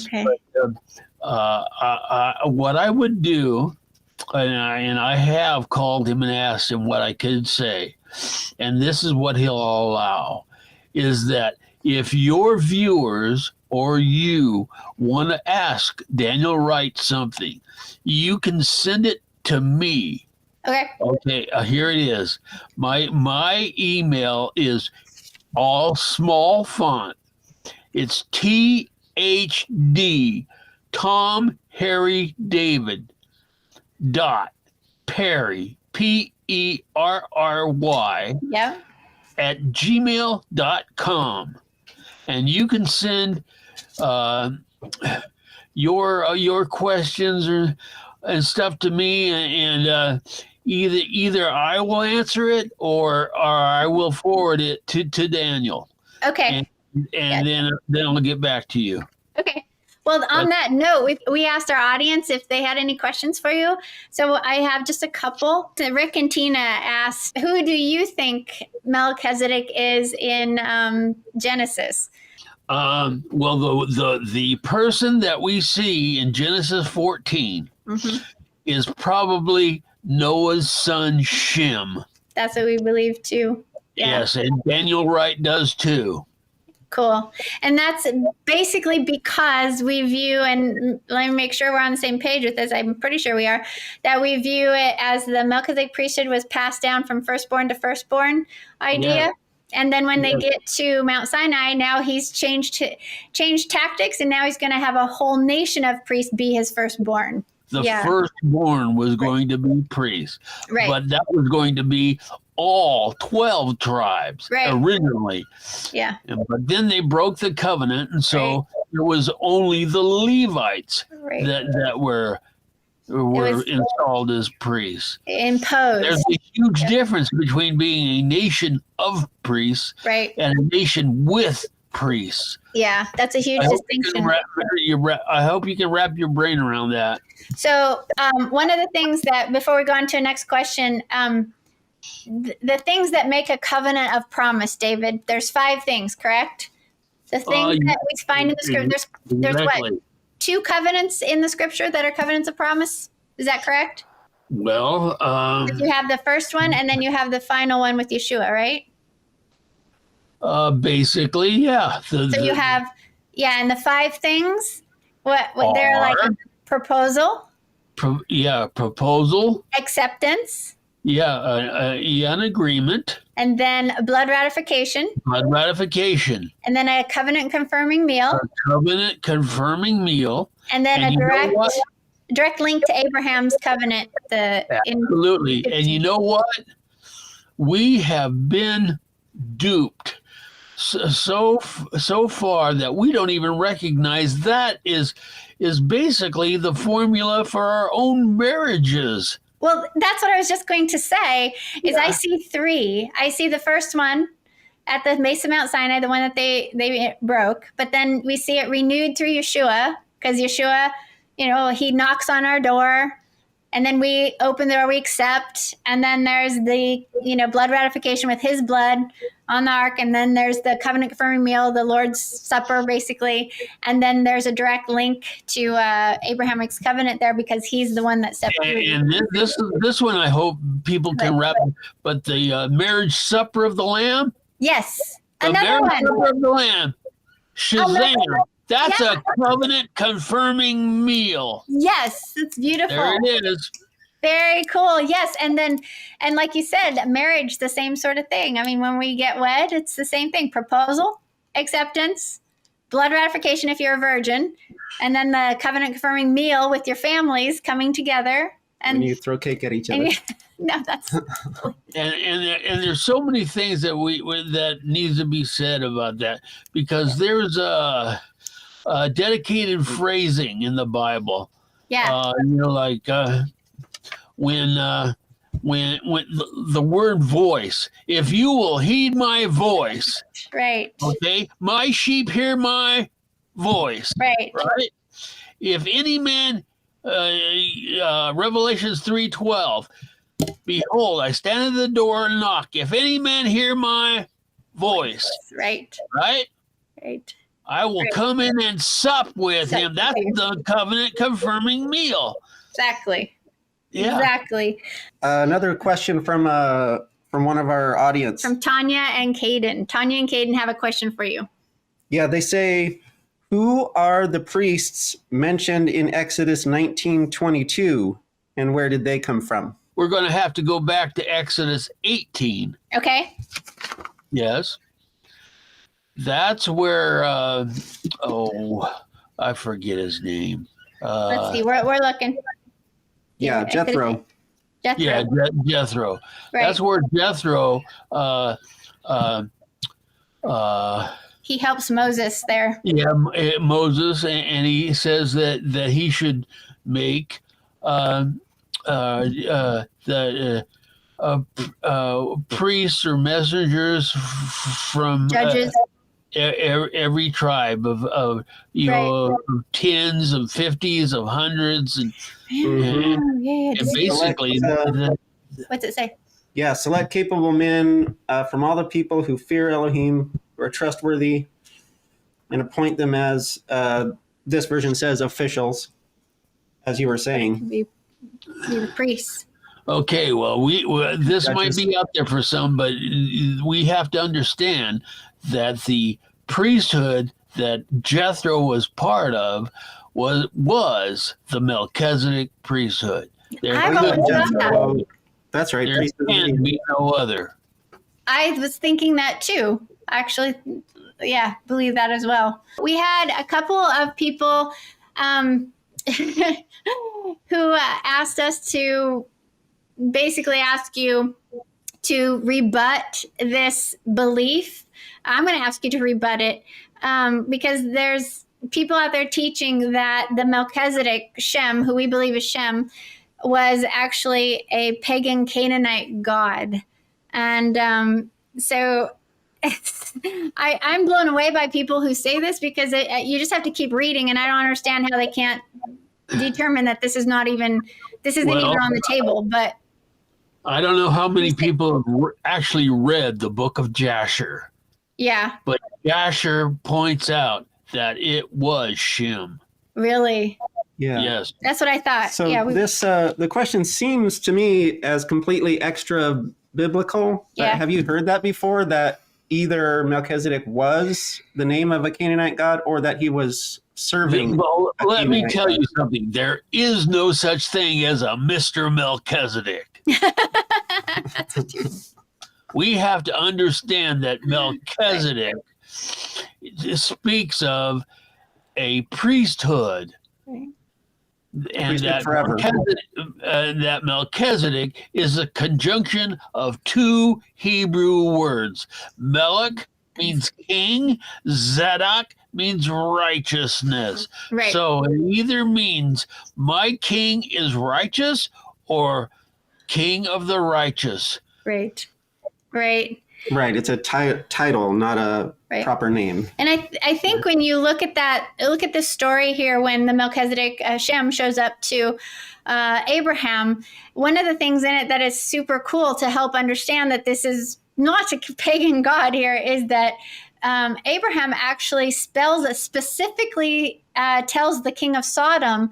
Okay.
But, what I would do, and I have called him and asked him what I could say, and this is what he'll allow, is that if your viewers or you want to ask Daniel Wright something, you can send it to me. Okay, here it is. My email is all small font. It's THD, Tom Harry David, Perry, PERRY,
yeah,
at gmail.com. And you can send your questions and stuff to me, and either I will answer it or I will forward it to Daniel.
Okay.
And then I'll get back to you.
Okay. Well, on that note, we asked our audience if they had any questions for you. So I have just a couple. Rick and Tina asked, who do you think Melchizedek is in Genesis?
Well, the person that we see in Genesis 14 is probably Noah's son Shem.
That's what we believe too. Yeah.
Yes, and Daniel Wright does too.
Cool. And that's basically because we view, and let me make sure we're on the same page with this, I'm pretty sure we are, that we view it as the Melchizedek priesthood was passed down from firstborn to firstborn idea. Yeah. And then when they get to Mount Sinai, now he's changed tactics, and now he's going to have a whole nation of priests be his firstborn.
The firstborn was going to be priests. Right. But that was going to be all 12 tribes originally. Yeah. But then they broke the covenant, and so it was only the Levites that were installed as priests.
Imposed.
There's a huge difference between being a nation of priests and a nation with priests.
Yeah, that's a huge distinction.
I hope you can wrap your brain around that.
So one of the things that, before we go on to the next question, the things that make a covenant of promise, David, there's 5 things, correct? The thing that we find in the scripture, there's
Exactly.
what? 2 covenants in the scripture that are covenants of promise. Is that correct?
Well,
You have the first one, and then you have the final one with Yeshua, right?
basically, yeah.
So you have, and the 5 things. What they're like: proposal,
proposal,
acceptance,
an agreement,
and then blood ratification, and then a covenant confirming meal, and then
And
a
you know what?
direct link to Abraham's covenant.
Absolutely. And you know what? We have been duped so far that we don't even recognize that is basically the formula for our own marriages.
Well, that's what I was just going to say. Is I see 3. I see the first one at the base of Mount Sinai, the one that they broke, but then we see it renewed through Yeshua, because Yeshua, he knocks on our door, and then we open the door, we accept, and then there's the blood ratification with his blood on the ark, and then there's the covenant confirming meal, the Lord's Supper, basically, and then there's a direct link to Abraham's covenant there, because he's the one that set free.
And this one, I hope people can wrap. But the marriage supper of the Lamb.
Yes,
The
another
marriage
one.
supper of the Lamb. Shazam! That's a covenant confirming meal.
Yes, it's beautiful.
There it is.
Very cool. Yes. And like you said, marriage, the same sort of thing. I mean, when we get wed, it's the same thing. Proposal, acceptance, blood ratification if you're a virgin, and then the covenant confirming meal with your families coming together. And
when you throw cake at each other.
No, that's
and there's so many things that that needs to be said about that, because there's a dedicated phrasing in the Bible.
Yeah.
Like when the word voice, if you will heed my voice,
right.
Okay, my sheep hear my voice,
right.
If any man, Revelations 3:12, behold, I stand at the door and knock. If any man hear my voice,
right,
I will come in and sup with him. That's the covenant confirming meal.
Exactly.
Yeah.
Exactly.
Another question from one of our audience.
From Tanya and Caden. Tanya and Caden have a question for you.
Yeah, they say, who are the priests mentioned in Exodus 19:22, and where did they come from?
We're going to have to go back to Exodus 18.
Okay.
Yes. That's where, I forget his name.
Let's see. We're looking.
Yeah, Jethro.
Jethro.
Yeah, Jethro.
Right.
That's where Jethro,
he helps Moses there.
Yeah, Moses, and he says that he should make the priests or messengers from
Judges.
Every tribe of tens, of 50s, of hundreds, and basically,
what's it say?
Yeah, select capable men from all the people who fear Elohim, who are trustworthy, and appoint them as, this version says, officials, as you were saying.
Be the priests.
Okay, well, this might be out there for some, but we have to understand that the priesthood that Jethro was part of was the Melchizedek priesthood.
That's right.
There can be no other.
I was thinking that too. Actually, yeah, believe that as well. We had a couple of people who asked us to basically ask you to rebut this belief. I'm going to ask you to rebut it because there's people out there teaching that the Melchizedek, Shem, who we believe is Shem, was actually a pagan Canaanite god. And so I'm blown away by people who say this, because you just have to keep reading, and I don't understand how they can't determine that this isn't even on the table. But
I don't know how many people have actually read the book of Jasher.
Yeah.
But Jasher points out that it was Shem.
Really?
Yeah.
Yes.
That's what I thought.
So
yeah.
the question seems to me as completely extra biblical.
Yeah.
Have you heard that before? That either Melchizedek was the name of a Canaanite god, or that he was serving?
Well,
a
let me
Canaanite
tell
god?
you something. There is no such thing as a Mr. Melchizedek.
That's what you
We have to understand that Melchizedek speaks of a priesthood.
Right.
And
Priesthood forever.
that Melchizedek is a conjunction of two Hebrew words. Melech means king, Zadok means righteousness.
Right.
So it either means my king is righteous or king of the righteous.
Right. Right.
Right. It's a title, not a
Right.
proper name.
And I think when you look at this story here, when the Melchizedek Shem shows up to Abraham, one of the things in it that is super cool to help understand that this is not a pagan god here is that Abraham actually spells it, specifically tells the king of Sodom,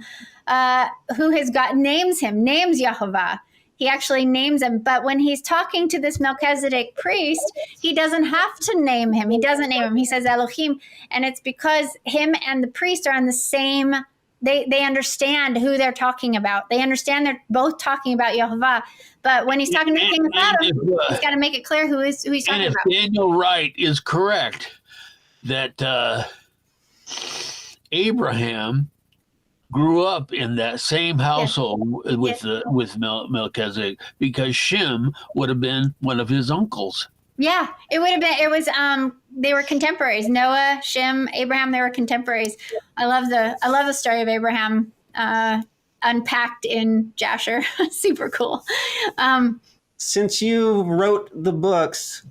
who names Yehovah. He actually names him. But when he's talking to this Melchizedek priest, he doesn't have to name him. He doesn't name him. He says Elohim. And it's because him and the priest are on the same, they understand who they're talking about. They understand they're both talking about Yehovah. But when he's talking to the king of Sodom, he's got to make it clear who he's talking
And if
about.
Daniel Wright is correct, that Abraham grew up in that same household with Melchizedek, because Shem would have been one of his uncles.
Yeah, it would have been. It was. They were contemporaries. Noah, Shem, Abraham. They were contemporaries. I love the story of Abraham unpacked in Jasher. Super cool.
Since you wrote the books,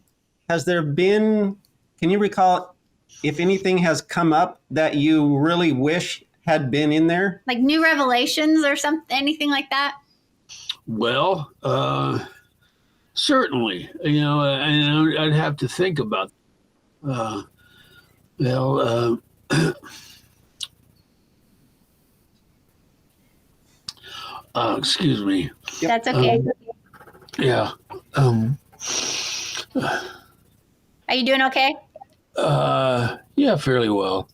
has there been? Can you recall if anything has come up that you really wish had been in there?
Like new revelations or something, anything like that?
Well, certainly, and I'd have to think about. Excuse me.
That's okay.
Yeah.
Are you doing okay?
Yeah, fairly well.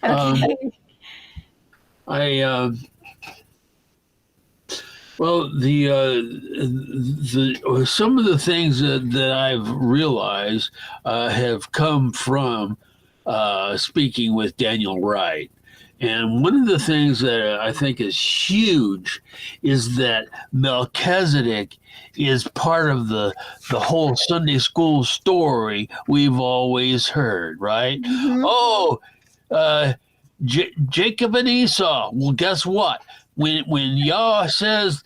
Okay.
Some of the things that I've realized have come from speaking with Daniel Wright. And one of the things that I think is huge is that Melchizedek is part of the whole Sunday school story we've always heard, right?
Mhm.
Oh, Jacob and Esau. Well, guess what? When Yah says,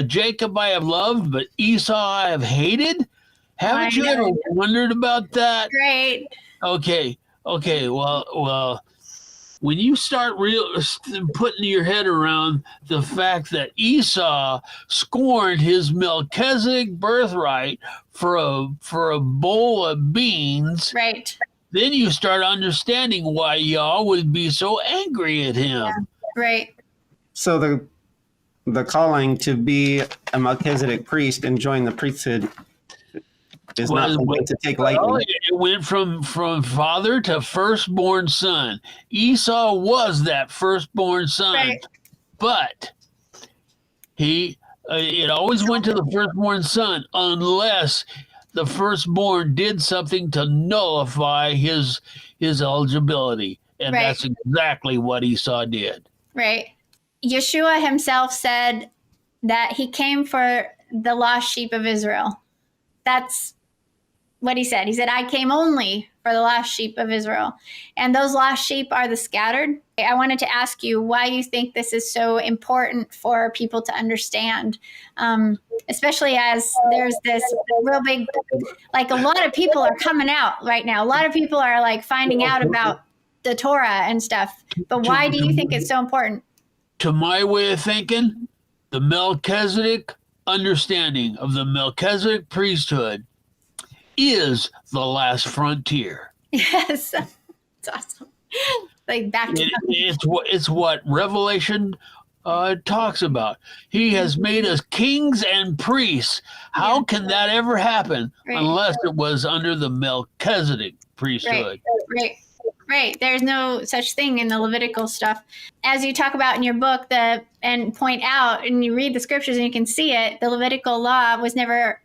Jacob I have loved, but Esau I have hated, haven't you ever wondered about that?
Great.
Okay. Well, when you start putting your head around the fact that Esau scorned his Melchizedek birthright for a bowl of beans,
Right.
then you start understanding why Yah would be so angry at him.
Yeah. Right.
So the calling to be a Melchizedek priest and join the priesthood is not something to take lightly.
Well, it went from father to firstborn son. Esau was that firstborn son,
Right.
but it always went to the firstborn son unless the firstborn did something to nullify his eligibility, and
Right.
that's exactly what Esau did.
Right. Yeshua himself said that he came for the lost sheep of Israel. That's what he said. He said, I came only for the lost sheep of Israel. And those lost sheep are the scattered. I wanted to ask you why you think this is so important for people to understand, especially as there's this real big, like a lot of people are coming out right now. A lot of people are like finding out about the Torah and stuff. But why do you think it's so important?
To my way of thinking, the Melchizedek understanding of the Melchizedek priesthood is the last frontier.
Yes. It's awesome. Like back to
It's what Revelation talks about. He has made us kings and priests. How can that ever happen unless it was under the Melchizedek priesthood?
Right. There's no such thing in the Levitical stuff. As you talk about in your book, and point out, and you read the scriptures and you can see it, the Levitical law was never,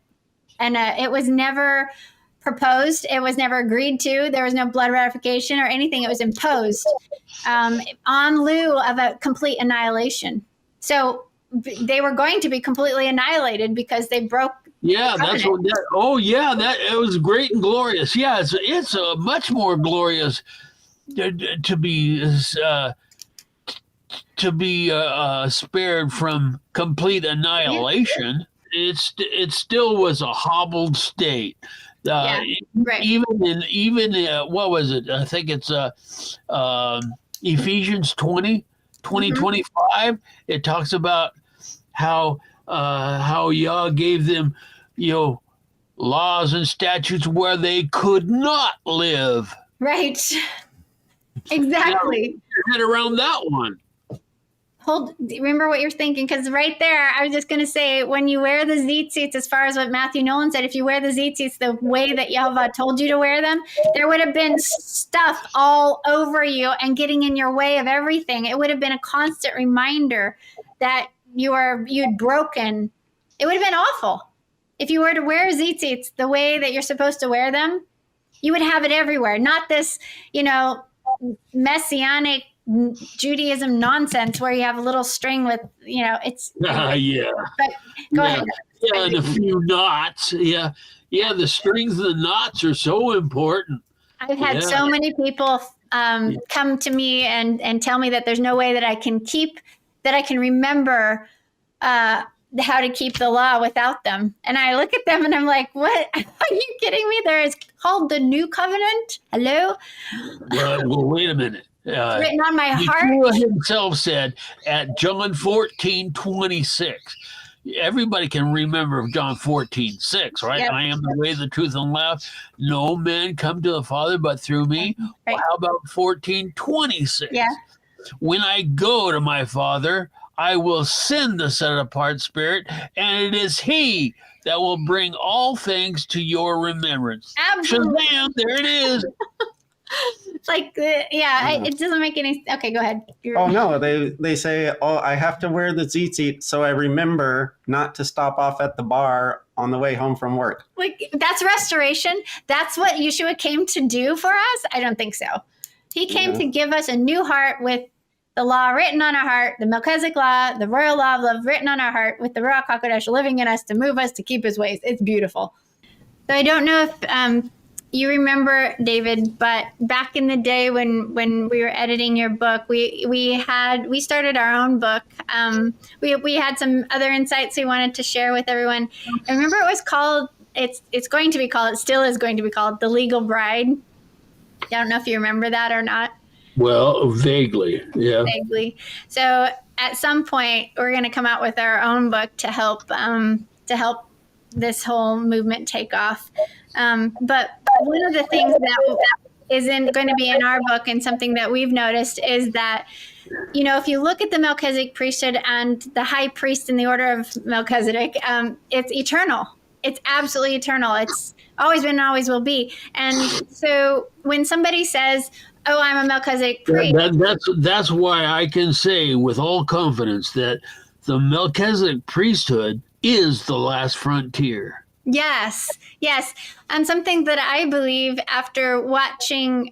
it was never proposed. It was never agreed to. There was no blood ratification or anything. It was imposed on lieu of a complete annihilation. So they were going to be completely annihilated because they broke.
Yeah, that's what. It was great and glorious. Yeah, it's much more glorious to be spared from complete annihilation. It still was a hobbled state. Even what was it? I think it's Ephesians 20:25. It talks about how Yah gave them, laws and statutes where they could not live.
Right. Exactly.
Head around that one.
Remember what you're thinking, because right there, I was just going to say, when you wear the tzitzits, as far as what Matthew Nolan said, if you wear the tzitzits the way that Yehovah told you to wear them, there would have been stuff all over you and getting in your way of everything. It would have been a constant reminder that you'd broken. It would have been awful. If you were to wear tzitzits the way that you're supposed to wear them, you would have it everywhere. Not this, messianic Judaism nonsense where you have a little string with, it's.
Yeah.
But go ahead.
Yeah, and a few knots. Yeah. Yeah, the strings and the knots are so important.
I've had so many people come to me and tell me that there's no way that I can remember how to keep the law without them. And I look at them and I'm like, what? Are you kidding me? There is called the New Covenant. Hello?
Well, wait a minute.
It's written on my heart.
Yeshua himself said at John 14:26. Everybody can remember John 14:6, right? Yep. I am the way, the truth, and life. No man come to the Father but through me. Right. Well, how about 14:26?
Yeah.
When I go to my Father, I will send the set apart Spirit, and it is He that will bring all things to your remembrance.
Absolutely.
Shazam! There it is.
It's like, it doesn't make any. Okay, go ahead.
No, they say, I have to wear the tzitzit so I remember not to stop off at the bar on the way home from work.
Like, that's restoration. That's what Yeshua came to do for us? I don't think so. He came to give us a new heart with the law written on our heart, the Melchizedek law, the royal law of love written on our heart, with the Ruach HaKodesh living in us to move us to keep his ways. It's beautiful. So I don't know if you remember, David, but back in the day when we were editing your book, we started our own book. We had some other insights we wanted to share with everyone. I remember it was called, it still is going to be called The Legal Bride. I don't know if you remember that or not.
Well, vaguely, yeah.
Vaguely. So at some point, we're going to come out with our own book to help this whole movement take off. But one of the things that isn't going to be in our book, and something that we've noticed, is that, if you look at the Melchizedek priesthood and the high priest in the order of Melchizedek, it's eternal. It's absolutely eternal. It's always been and always will be. And so when somebody says, "Oh, I'm a Melchizedek priest,"
that's why I can say with all confidence that the Melchizedek priesthood is the last frontier.
Yes. And something that I believe, after watching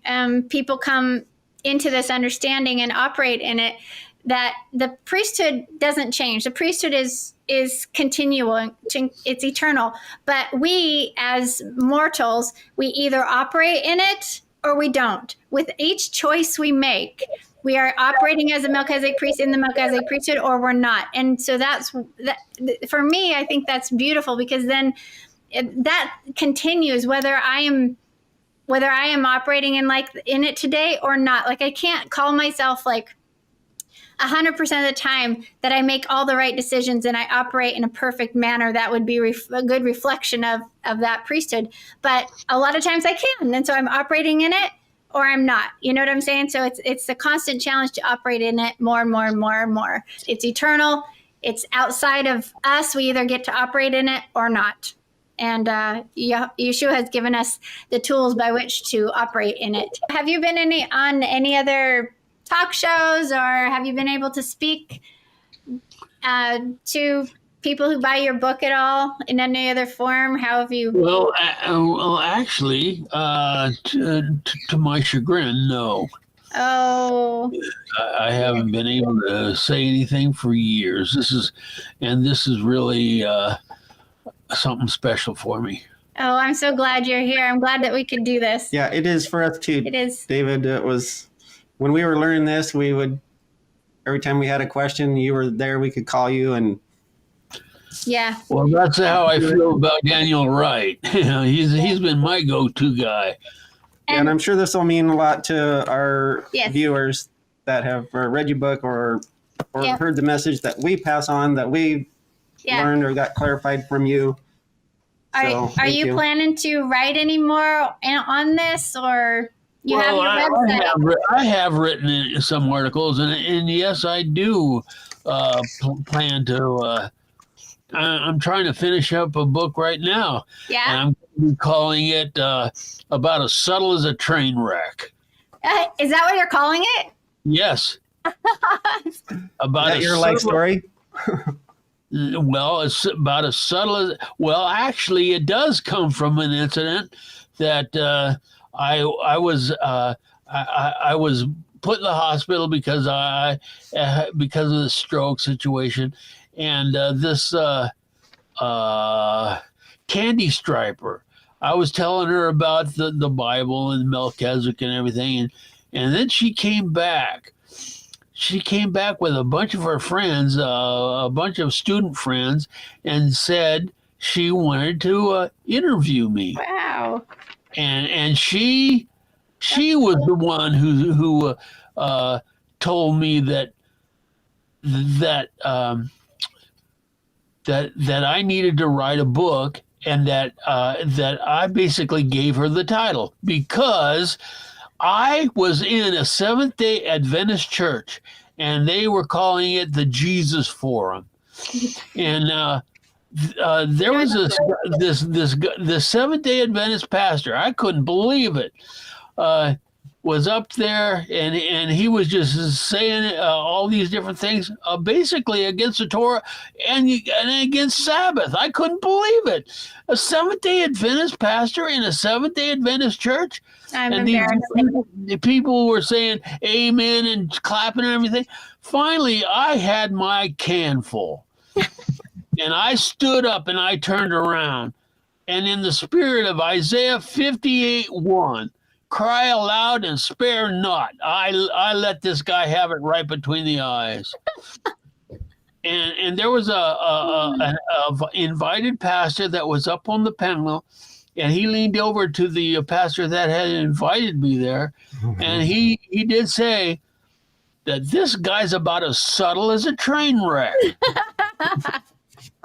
people come into this understanding and operate in it, that the priesthood doesn't change. The priesthood is continuing. It's eternal. But we, as mortals, we either operate in it or we don't. With each choice we make, we are operating as a Melchizedek priest in the Melchizedek priesthood, or we're not. And so that for me, I think that's beautiful, because then that continues whether I am operating in it today or not. Like, I can't call myself like 100% of the time that I make all the right decisions and I operate in a perfect manner that would be a good reflection of that priesthood. But a lot of times I can. And so I'm operating in it or I'm not. You know what I'm saying? So it's a constant challenge to operate in it more and more and more and more. It's eternal. It's outside of us. We either get to operate in it or not. And Yeshua has given us the tools by which to operate in it. Have you been on any other talk shows, or have you been able to speak to people who buy your book at all in any other form? How have you?
Well, actually, to my chagrin, no.
Oh.
I haven't been able to say anything for years. This is really something special for me.
Oh, I'm so glad you're here. I'm glad that we could do this.
Yeah, it is for us too.
It is.
David, it was when we were learning this, we would, every time we had a question, you were there, we could call you and.
Yeah.
Well, that's how I feel about Daniel Wright. He's been my go-to guy.
And I'm sure this will mean a lot to our
Yes.
viewers that have read your book or heard the message that we pass on, that we learned or got clarified from you.
Are you planning to write any more on this, or you have your website?
I have written some articles, and yes, I do plan to. I'm trying to finish up a book right now.
Yeah.
And I'm going to be calling it About as Subtle as a Train Wreck.
Is that what you're calling it?
Yes. About
Is that your life story?
Well, it's about as subtle as. Well, actually, it does come from an incident that I was put in the hospital because of the stroke situation, and this candy striper. I was telling her about the Bible and Melchizedek and everything, and then she came back. She came back with a bunch of her friends, a bunch of student friends, and said she wanted to interview me.
Wow.
And she was the one who told me that I needed to write a book, and that I basically gave her the title because I was in a Seventh-day Adventist church, and they were calling it the Jesus Forum. And there was this Seventh-day Adventist pastor. I couldn't believe it. Was up there, and he was just saying all these different things, basically against the Torah and against Sabbath. I couldn't believe it. A Seventh-day Adventist pastor in a Seventh-day Adventist church. And the people were saying amen and clapping and everything. Finally, I had my can full. And I stood up and I turned around. And in the spirit of Isaiah 58:1, cry aloud and spare not. I let this guy have it right between the eyes. And there was an invited pastor that was up on the panel. And he leaned over to the pastor that had invited me there, and he did say that this guy's about as subtle as a train wreck.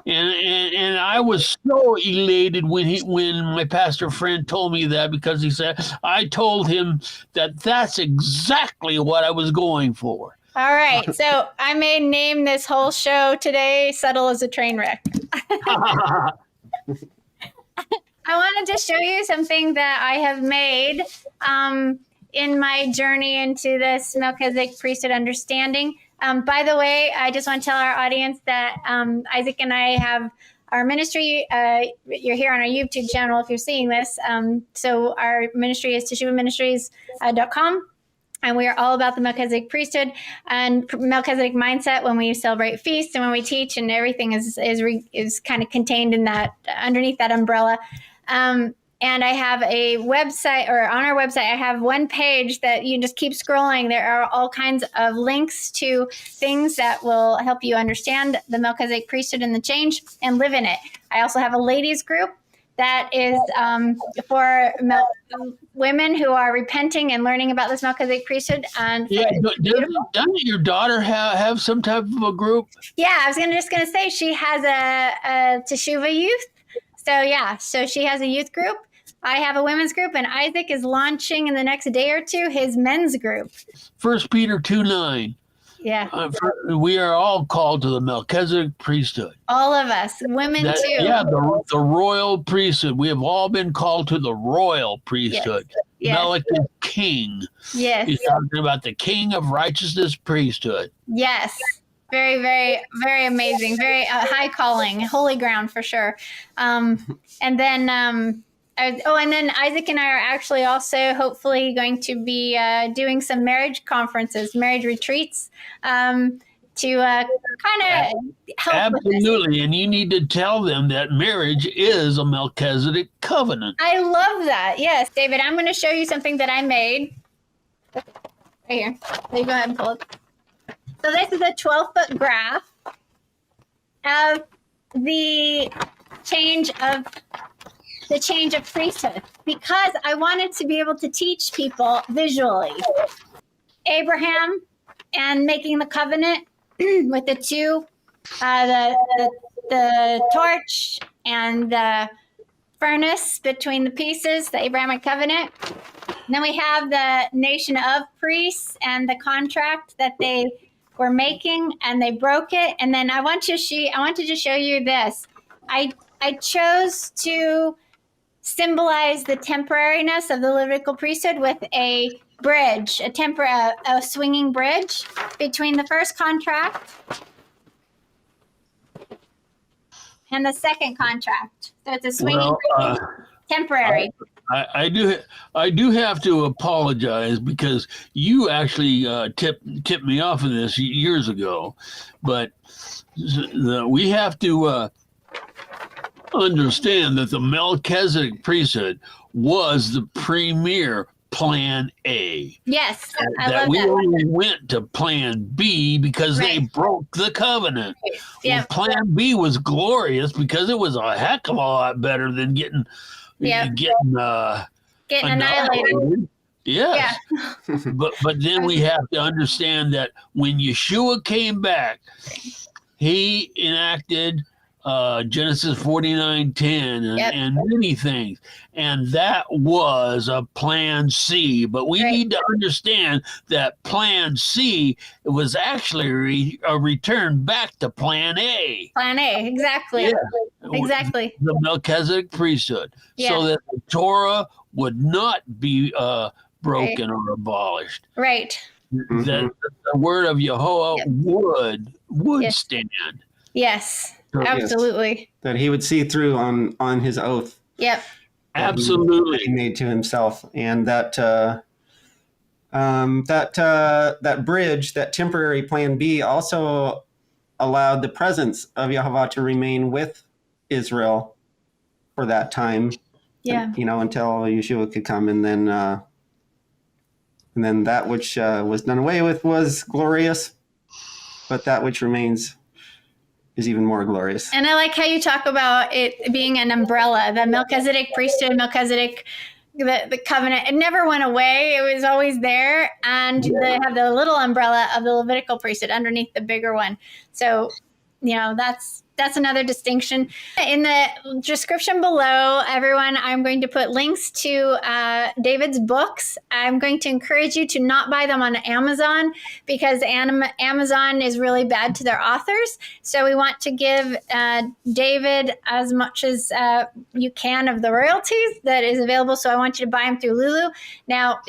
and I was so elated when my pastor friend told me that, because he said I told him that's exactly what I was going for.
All right, so I may name this whole show today "Subtle as a Train Wreck." I wanted to show you something that I have made in my journey into this Melchizedek priesthood understanding. By the way, I just want to tell our audience that Isaac and I have our ministry. You're here on our YouTube channel if you're seeing this. So our ministry is teshuvaministries.com. And we are all about the Melchizedek priesthood and Melchizedek mindset when we celebrate feasts and when we teach, and everything is kind of contained in that, underneath that umbrella. And I have a website, or on our website, I have one page that you just keep scrolling. There are all kinds of links to things that will help you understand the Melchizedek priesthood and the change and live in it. I also have a ladies group that is for women who are repenting and learning about this Melchizedek priesthood. And
Yeah, doesn't your daughter have some type of a group?
Yeah, I was just gonna say she has a Teshuva youth. So she has a youth group. I have a women's group, and Isaac is launching in the next day or two his men's group.
1 Peter 2:9.
Yeah.
We are all called to the Melchizedek priesthood.
All of us, women too.
Yeah, the royal priesthood. We have all been called to the royal priesthood.
Yes.
Melchizedek king.
Yes.
He's talking about the king of righteousness priesthood.
Yes. Very, very, very amazing. Very high calling, holy ground for sure. And then Isaac and I are actually also hopefully going to be doing some marriage conferences, marriage retreats, to kind of help.
Absolutely, and you need to tell them that marriage is a Melchizedek covenant.
I love that. Yes, David, I'm going to show you something that I made. Right here. You go ahead and pull it. So this is a 12-foot graph of the change of priesthood, because I wanted to be able to teach people visually Abraham and making the covenant with the two, the torch and the furnace between the pieces, the Abrahamic covenant. And then we have the nation of priests and the contract that they were making, and they broke it. And then I want to just show you this. I chose to symbolize the temporariness of the Levitical priesthood with a bridge, a swinging bridge between the first contract and the second contract. So it's a swinging bridge, temporary.
I do have to apologize because you actually tipped me off of this years ago, but we have to understand that the Melchizedek priesthood was the premier Plan A.
Yes, I
that
love
we
that.
only went to Plan B because they
Right.
broke the covenant.
Yeah.
Well, Plan B was glorious because it was a heck of a lot better than getting
Annihilated.
Yes. but then we have to understand that when Yeshua came back, he enacted Genesis 49:10 and many things. And that was a Plan C. But we need to understand that Plan C was actually a return back to Plan A.
Plan A, exactly.
Yeah.
Exactly.
The Melchizedek priesthood.
Yeah.
So that the Torah would not be broken or abolished.
Right.
That the word of Yehovah would stand.
Yes.
So,
Absolutely.
that he would see through on his oath.
Yep.
Absolutely.
He made to himself, and that bridge, that temporary Plan B, also allowed the presence of Yehovah to remain with Israel for that time.
Yeah.
Until Yeshua could come, and then that which was done away with was glorious, but that which remains is even more glorious.
And I like how you talk about it being an umbrella, the Melchizedek priesthood, the covenant. It never went away. It was always there. And they have the little umbrella of the Levitical priesthood underneath the bigger one. So, that's another distinction. In the description below, everyone, I'm going to put links to David's books. I'm going to encourage you to not buy them on Amazon because Amazon is really bad to their authors. So we want to give David as much as you can of the royalties that is available. So I want you to buy them through Lulu. Now,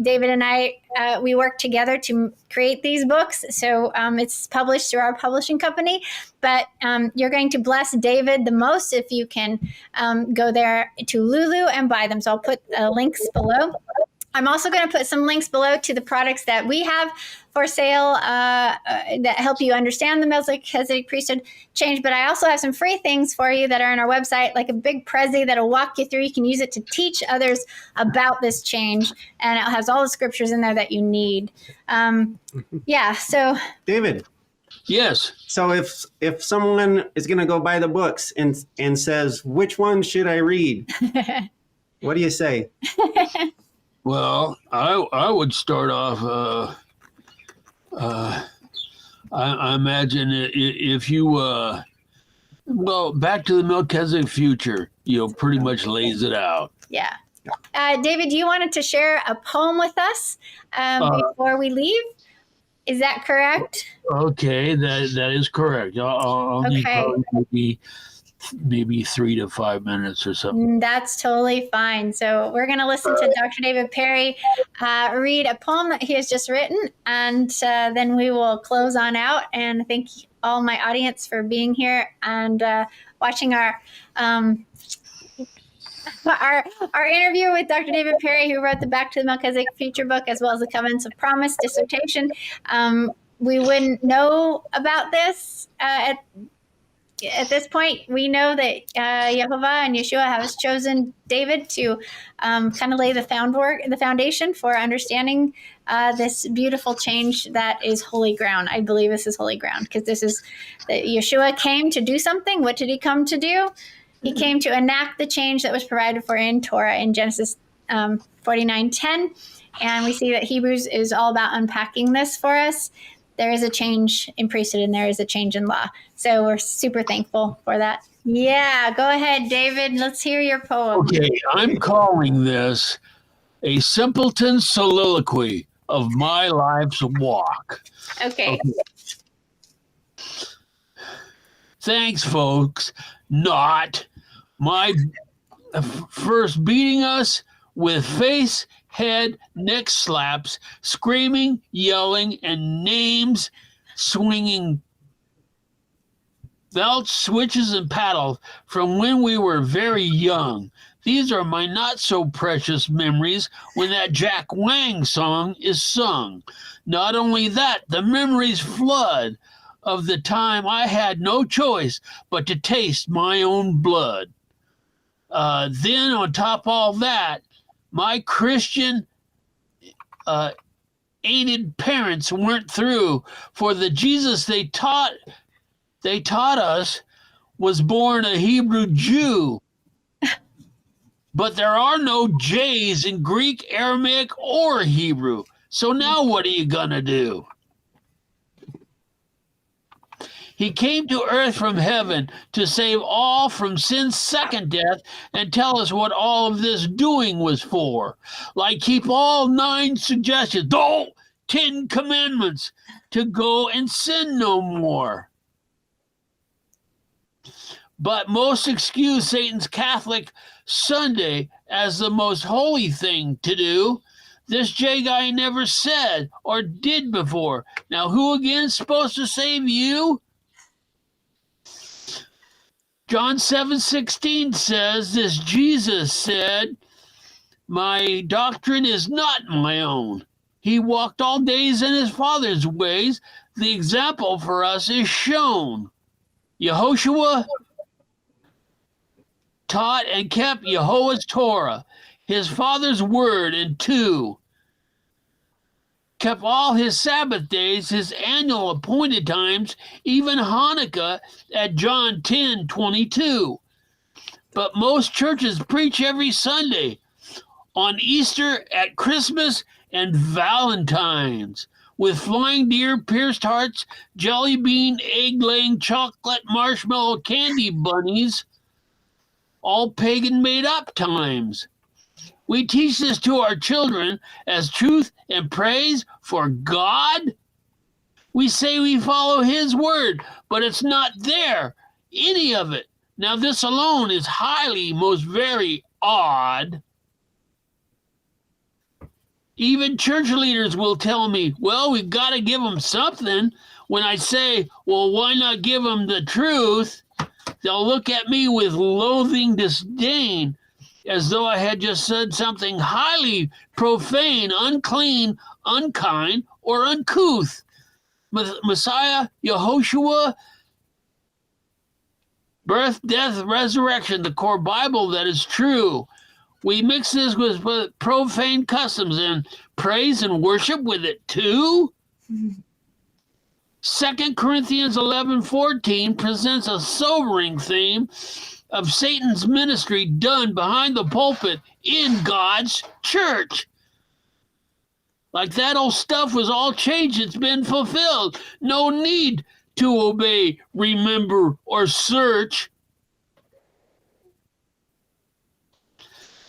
David and I, we work together to create these books. So it's published through our publishing company. But you're going to bless David the most if you can go there to Lulu and buy them. So I'll put links below. I'm also going to put some links below to the products that we have for sale that help you understand the Melchizedek priesthood change. But I also have some free things for you that are on our website, like a big Prezi that'll walk you through. You can use it to teach others about this change. And it has all the scriptures in there that you need. So
David,
Yes.
So if someone is going to go buy the books and says, which one should I read? What do you say?
Well, I would start off. I imagine if you well, back to the Melchizedek future, pretty much lays it out.
Yeah. David, you wanted to share a poem with us before we leave? Is that correct?
Okay, that is correct. I'll need probably maybe 3 to 5 minutes or something.
That's totally fine. So we're going to listen to Dr. David Perry read a poem that he has just written, and then we will close on out. And thank all my audience for being here and watching our interview with Dr. David Perry, who wrote the Back to the Melchizedek Future book, as well as the Covenants of Promise dissertation. We wouldn't know about this at this point. We know that Yehovah and Yeshua has chosen David to kind of lay the foundation for understanding this beautiful change that is holy ground. I believe this is holy ground because this is that Yeshua came to do something. What did he come to do? He came to enact the change that was provided for in Torah in Genesis 49:10. And we see that Hebrews is all about unpacking this for us. There is a change in priesthood and there is a change in law. So we're super thankful for that. Yeah, go ahead, David. Let's hear your poem.
Okay, I'm calling this a simpleton soliloquy of my life's walk.
Okay.
Thanks, folks. Not my first beating us with face, head, neck slaps, screaming, yelling, and names swinging belts, switches, and paddles from when we were very young. These are my not-so-precious memories when that Jack Wang song is sung. Not only that, the memories flood of the time I had no choice but to taste my own blood. Then on top of all that, my Christian aided parents weren't through, for the Jesus they taught us was born a Hebrew Jew. But there are no J's in Greek, Aramaic, or Hebrew. So now what are you gonna do? He came to earth from heaven to save all from sin's second death and tell us what all of this doing was for. Like keep all 9 suggestions, 10 commandments, to go and sin no more. But most excuse Satan's Catholic Sunday as the most holy thing to do. This J guy never said or did before. Now who again is supposed to save you? John 7:16 says, this Jesus said, my doctrine is not my own. He walked all days in his Father's ways. The example for us is shown. Yehoshua taught and kept Yehovah's Torah, his Father's word, and 2, kept all his Sabbath days, his annual appointed times, even Hanukkah at John 10:22. But most churches preach every Sunday, on Easter, at Christmas, and Valentine's, with flying deer, pierced hearts, jelly bean, egg-laying, chocolate, marshmallow, candy bunnies, all pagan made-up times. We teach this to our children as truth and praise for God. We say we follow his word, but it's not there, any of it. Now this alone is highly, most very odd. Even church leaders will tell me, well, we've got to give them something. When I say, well, why not give them the truth? They'll look at me with loathing disdain, as though I had just said something highly profane, unclean, unkind, or uncouth. Messiah, Yehoshua, birth, death, resurrection, the core Bible that is true. We mix this with profane customs and praise and worship with it too. 2 Corinthians 11:14 presents a sobering theme of Satan's ministry done behind the pulpit in God's church. Like that old stuff was all changed. It's been fulfilled. No need to obey, remember, or search.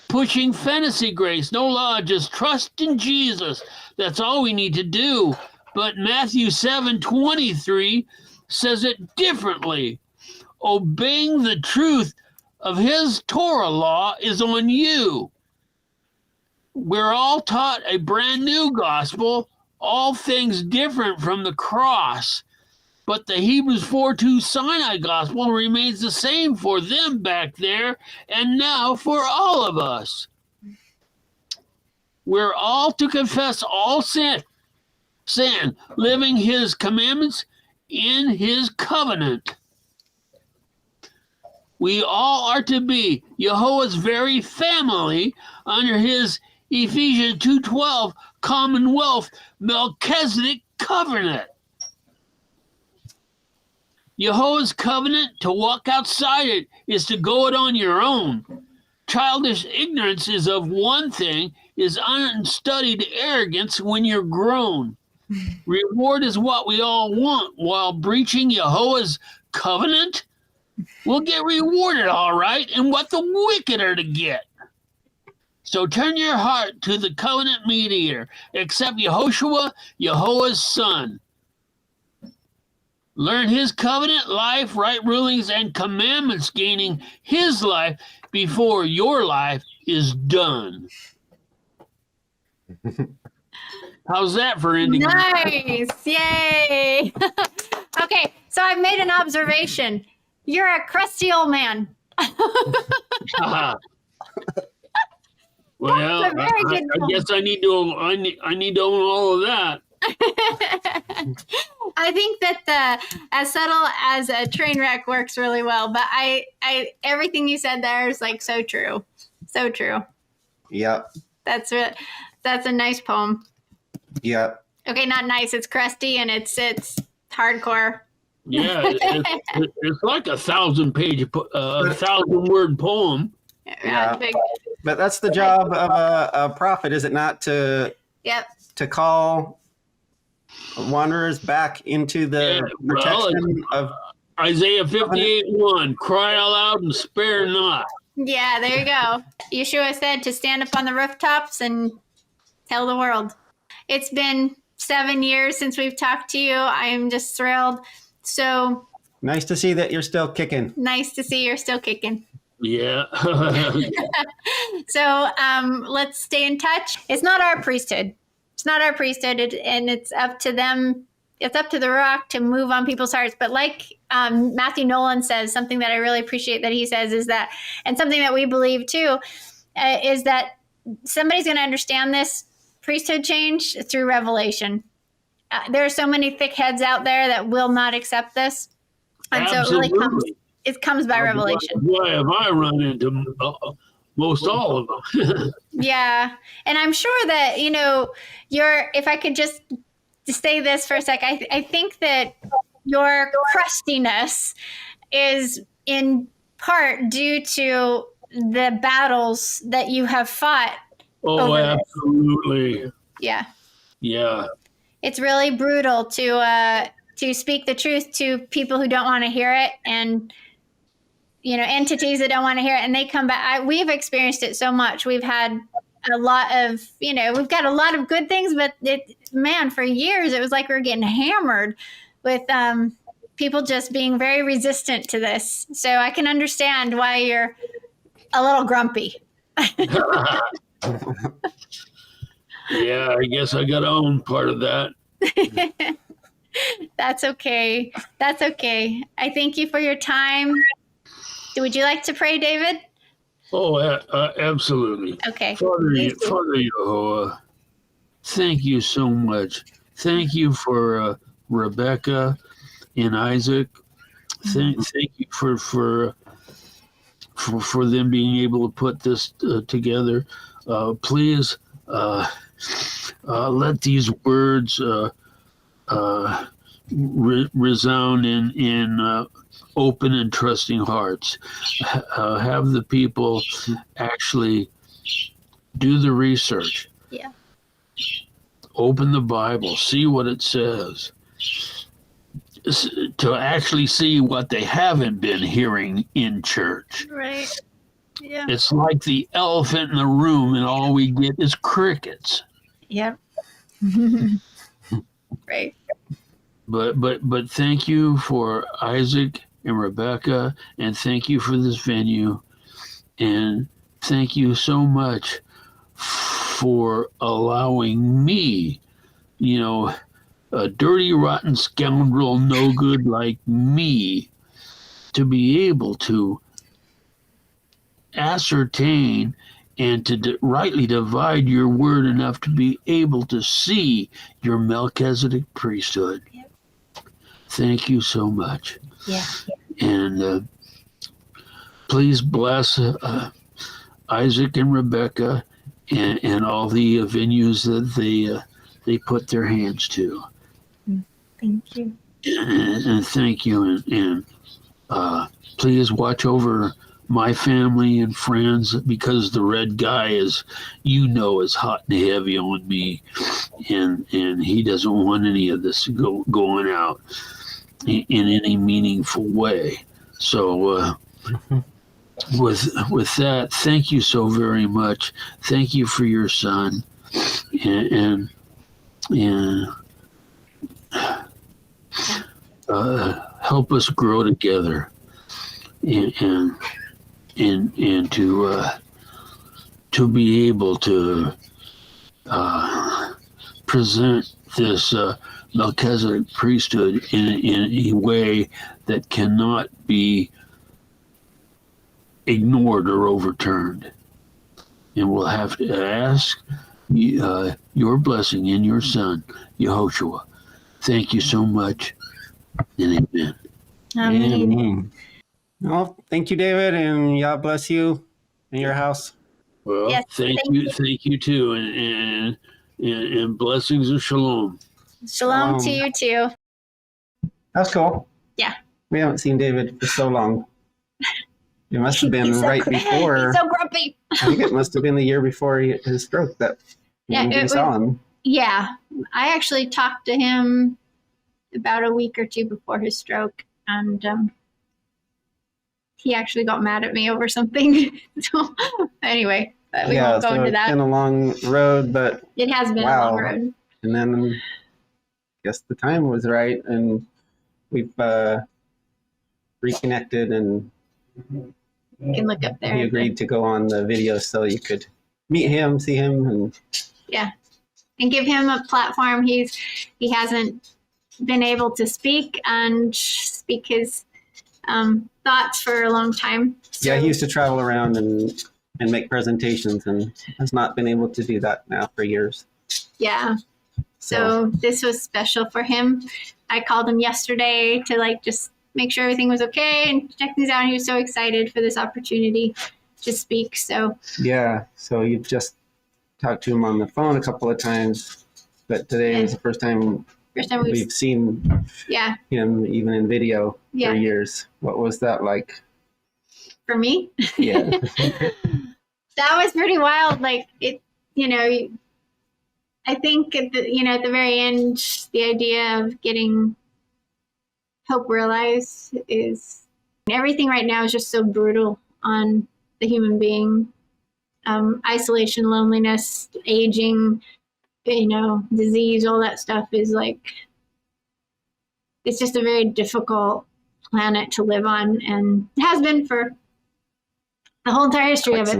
Pushing fantasy grace, no law, just trust in Jesus. That's all we need to do. But Matthew 7:23 says it differently. Obeying the truth of his Torah law is on you. We're all taught a brand new gospel, all things different from the cross. But the Hebrews 4:2 Sinai gospel remains the same for them back there and now for all of us. We're all to confess all sin, living his commandments in his covenant. We all are to be Jehovah's very family under his Ephesians 2:12 Commonwealth Melchizedek covenant. Jehovah's covenant, to walk outside it is to go it on your own. Childish ignorance is of one thing, is unstudied arrogance when you're grown. Reward is what we all want while breaching Jehovah's covenant. We'll get rewarded, all right, and what the wicked are to get. So turn your heart to the covenant mediator, accept Yehoshua, Jehovah's son. Learn his covenant life, right rulings, and commandments, gaining his life before your life is done. How's that for ending?
Nice. Yay. Okay, so I've made an observation. You're a crusty old man.
Well, I guess I need to own all of that.
I think that as subtle as a train wreck works really well, but I everything you said there is like so true. So true.
Yep.
That's a nice poem.
Yep.
Okay, not nice. It's crusty and it's hardcore.
Yeah, it's like 1,000-page, 1,000-word poem.
Yeah.
Big.
But that's the job of a prophet, is it not, to call wanderers back into the protection of
Isaiah 58:1, cry aloud and spare not.
Yeah, there you go. Yeshua said to stand up on the rooftops and tell the world. It's been 7 years since we've talked to you. I am just thrilled. So
nice to see that you're still kicking.
Nice to see you're still kicking.
Yeah.
So let's stay in touch. It's not our priesthood. It's not our priesthood, and it's up to them. It's up to the Rock to move on people's hearts. But like Matthew Nolan says, something that I really appreciate that he says is that, and something that we believe too, is that somebody's going to understand this priesthood change through revelation. There are so many thick heads out there that will not accept this. And
Absolutely.
So it comes by revelation.
Why have I run into most all of them?
Yeah. And I'm sure that, if I could just say this for a sec, I think that your crustiness is in part due to the battles that you have fought.
Oh, absolutely.
Yeah.
Yeah.
It's really brutal to speak the truth to people who don't want to hear it, and entities that don't want to hear it, and they come back. We've experienced it so much. We've had a lot of, we've got a lot of good things, but for years it was like we were getting hammered with people just being very resistant to this. So I can understand why you're a little grumpy.
Yeah, I guess I got to own part of that.
That's okay. That's okay. I thank you for your time. Would you like to pray, David?
Oh, absolutely.
Okay.
Father Yehoah, thank you so much. Thank you for Rebecca and Isaac. Thank you for them being able to put this together. Please let these words resound in open and trusting hearts. Have the people actually do the research.
Yeah.
Open the Bible, see what it says, to actually see what they haven't been hearing in church.
Right. Yeah.
It's like the elephant in the room, and all we get is crickets.
Yep. Right.
But thank you for Isaac and Rebecca, and thank you for this venue, and thank you so much for allowing me, a dirty, rotten scoundrel, no good like me, to be able to ascertain and to rightly divide your word enough to be able to see your Melchizedek priesthood.
Yep.
Thank you so much.
Yeah.
And please bless Isaac and Rebecca and all the venues that they put their hands to.
Thank you.
And thank you. And please watch over my family and friends, because the red guy is hot and heavy on me, and he doesn't want any of this going out in any meaningful way. So with that, thank you so very much. Thank you for your son, and help us grow together, and to be able to present this Melchizedek priesthood in a way that cannot be ignored or overturned. And we'll have to ask your blessing in your son, Yehoshua. Thank you so much, and amen.
Amen. Well, thank you, David, and God bless you and your house.
Well,
Yes,
thank you too, and blessings of shalom.
Shalom to you too.
That's cool.
Yeah.
We haven't seen David for so long. It must have been
He's so
right before.
He's so grumpy.
I think it must have been the year before his stroke that we saw him.
Yeah. I actually talked to him about a week or two before his stroke, and he actually got mad at me over something. So anyway, but we won't go into that.
It's been a long road, but
it has been a long road.
And then I guess the time was right, and we've reconnected, and
You can look up there.
he agreed to go on the video so you could meet him, see him, and
and give him a platform. He hasn't been able to speak his thoughts for a long time. So,
he used to travel around and make presentations, and has not been able to do that now for years.
Yeah. So this was special for him. I called him yesterday to just make sure everything was okay and check things out. And he was so excited for this opportunity to speak. So
so you've just talked to him on the phone a couple of times, but today was the first time we've seen him even in video for years. What was that like?
For me?
Yeah.
That was pretty wild. I think at the very end, the idea of getting hope realized is everything right now is just so brutal on the human being. Isolation, loneliness, aging, disease, all that stuff is it's just a very difficult planet to live on, and it has been for the whole entire history of it.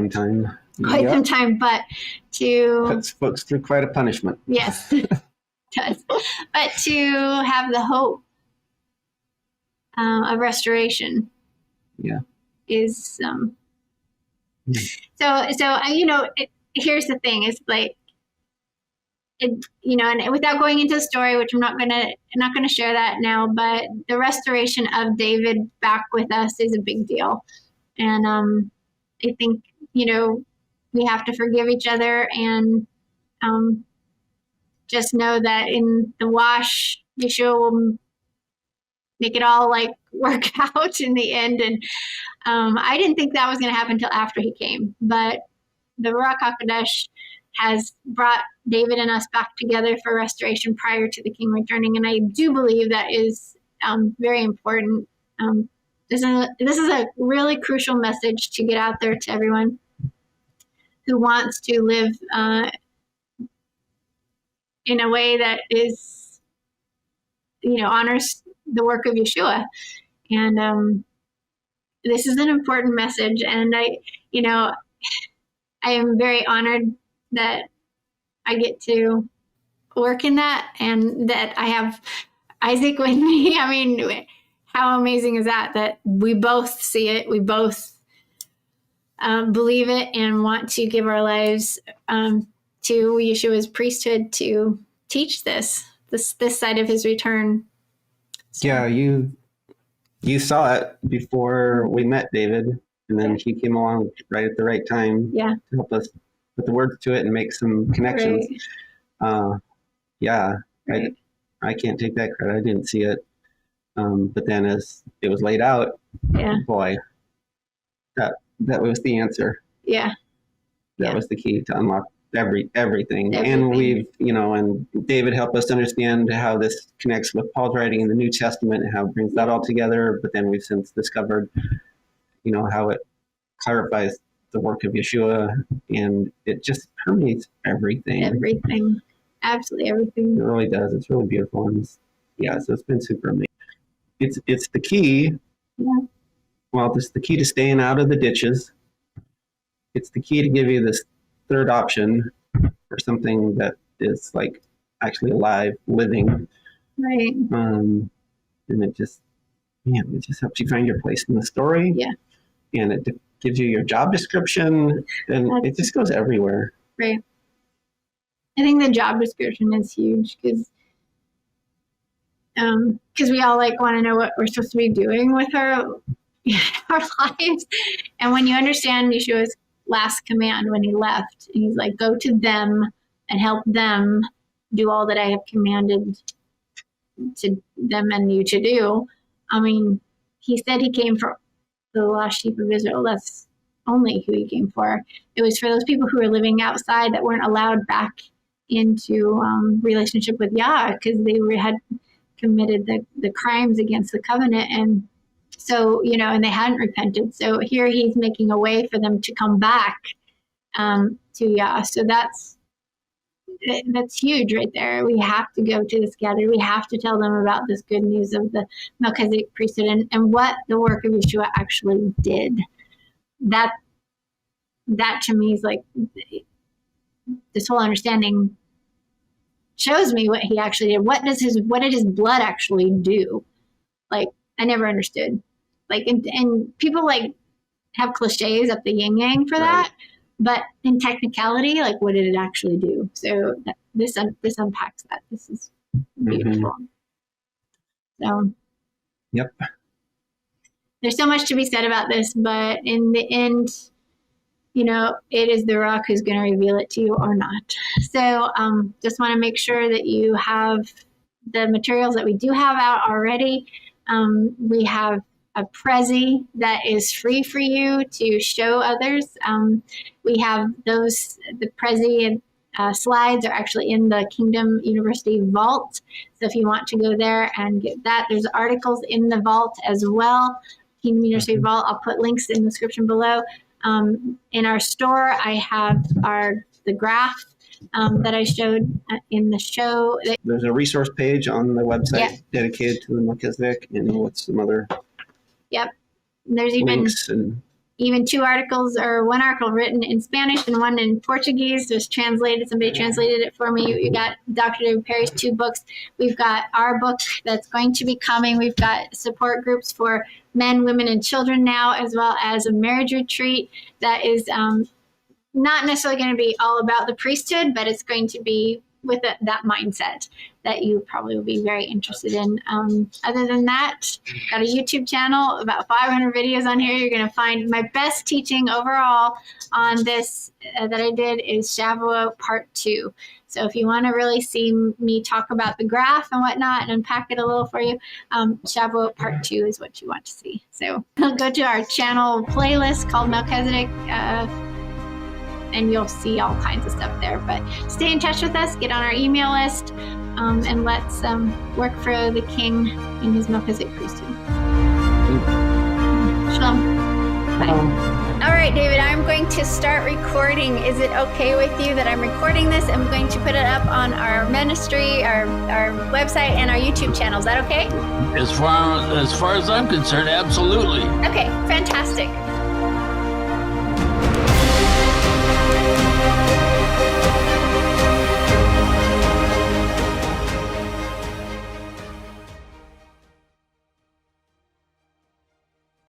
Quite some time, but
puts folks through quite a punishment.
Yes, it does. But to have the hope of restoration, is here's the thing: is and without going into the story, which I'm not gonna share that now, but the restoration of David back with us is a big deal, and I think we have to forgive each other and just know that in the wash, Yeshua will make it all like work out in the end. And I didn't think that was going to happen until after he came. But the Ruach HaKodesh has brought David and us back together for restoration prior to the king returning. And I do believe that is very important. This is a really crucial message to get out there to everyone who wants to live in a way that is, honors the work of Yeshua. And this is an important message. And I am very honored that I get to work in that and that I have Isaac with me. I mean, how amazing is that we both see it, we both believe it and want to give our lives to Yeshua's priesthood to teach this side of his return. So.
Yeah, you saw it before we met David, and then he came along right at the right time to help us put the words to it and make some connections. Right. Right. I can't take that credit. I didn't see it. But then as it was laid out, boy, that was the answer.
Yeah.
That was the key to unlock everything. And we've, and David helped us understand how this connects with Paul's writing in the New Testament and how it brings that all together. But then we've since discovered, how it clarifies the work of Yeshua, and it just permeates everything.
Everything. Absolutely everything.
It really does. It's really beautiful. And so it's been super amazing. It's the key.
Yeah.
Well, it's the key to staying out of the ditches. It's the key to give you this third option for something that is like actually alive, living.
Right.
And it just helps you find your place in the story.
Yeah.
And it gives you your job description, and it just goes everywhere.
Right. I think the job description is huge because we all want to know what we're supposed to be doing with our lives. And when you understand Yeshua's last command when he left, he's like, go to them and help them do all that I have commanded to them and you to do. I mean, he said he came for the lost sheep of Israel. That's only who he came for. It was for those people who were living outside that weren't allowed back into relationship with Yah because they had committed the crimes against the covenant. And so, and they hadn't repented. So here he's making a way for them to come back to Yah. So that's huge right there. We have to go to this gathering. We have to tell them about this good news of the Melchizedek priesthood and what the work of Yeshua actually did. That to me is like this whole understanding shows me what he actually did. What did his blood actually do? Like, I never understood. Like, and people have cliches up the yin yang for that, but in technicality, what did it actually do? So this unpacks that. This is beautiful. So,
yep.
There's so much to be said about this, but in the end, it is the Rock who's going to reveal it to you or not. So just want to make sure that you have the materials that we do have out already. We have a Prezi that is free for you to show others. We have the Prezi and slides are actually in the Kingdom University vault. So if you want to go there and get that, there's articles in the vault as well. Kingdom University vault, I'll put links in the description below. In our store, I have the graph that I showed in the show.
There's a resource page on the website dedicated to the Melchizedek, and with some other
There's even two articles, or one article written in Spanish and one in Portuguese. There's translated. Somebody translated it for me. You got Dr. David Perry's 2 books. We've got our book that's going to be coming. We've got support groups for men, women, and children now, as well as a marriage retreat that is not necessarily going to be all about the priesthood, but it's going to be with that mindset that you probably will be very interested in. Other than that, got a YouTube channel, about 500 videos on here. You're going to find my best teaching overall on this that I did is Shavuot Part 2. So if you want to really see me talk about the graph and whatnot and unpack it a little for you, Shavuot Part 2 is what you want to see. So go to our channel playlist called Melchizedek, and you'll see all kinds of stuff there. But stay in touch with us, get on our email list, and let's work for the King in his Melchizedek priesthood. Shalom. Bye. All right, David, I'm going to start recording. Is it okay with you that I'm recording this? I'm going to put it up on our ministry, our website, and our YouTube channel. Is that okay?
As far as I'm concerned, absolutely.
Okay, fantastic.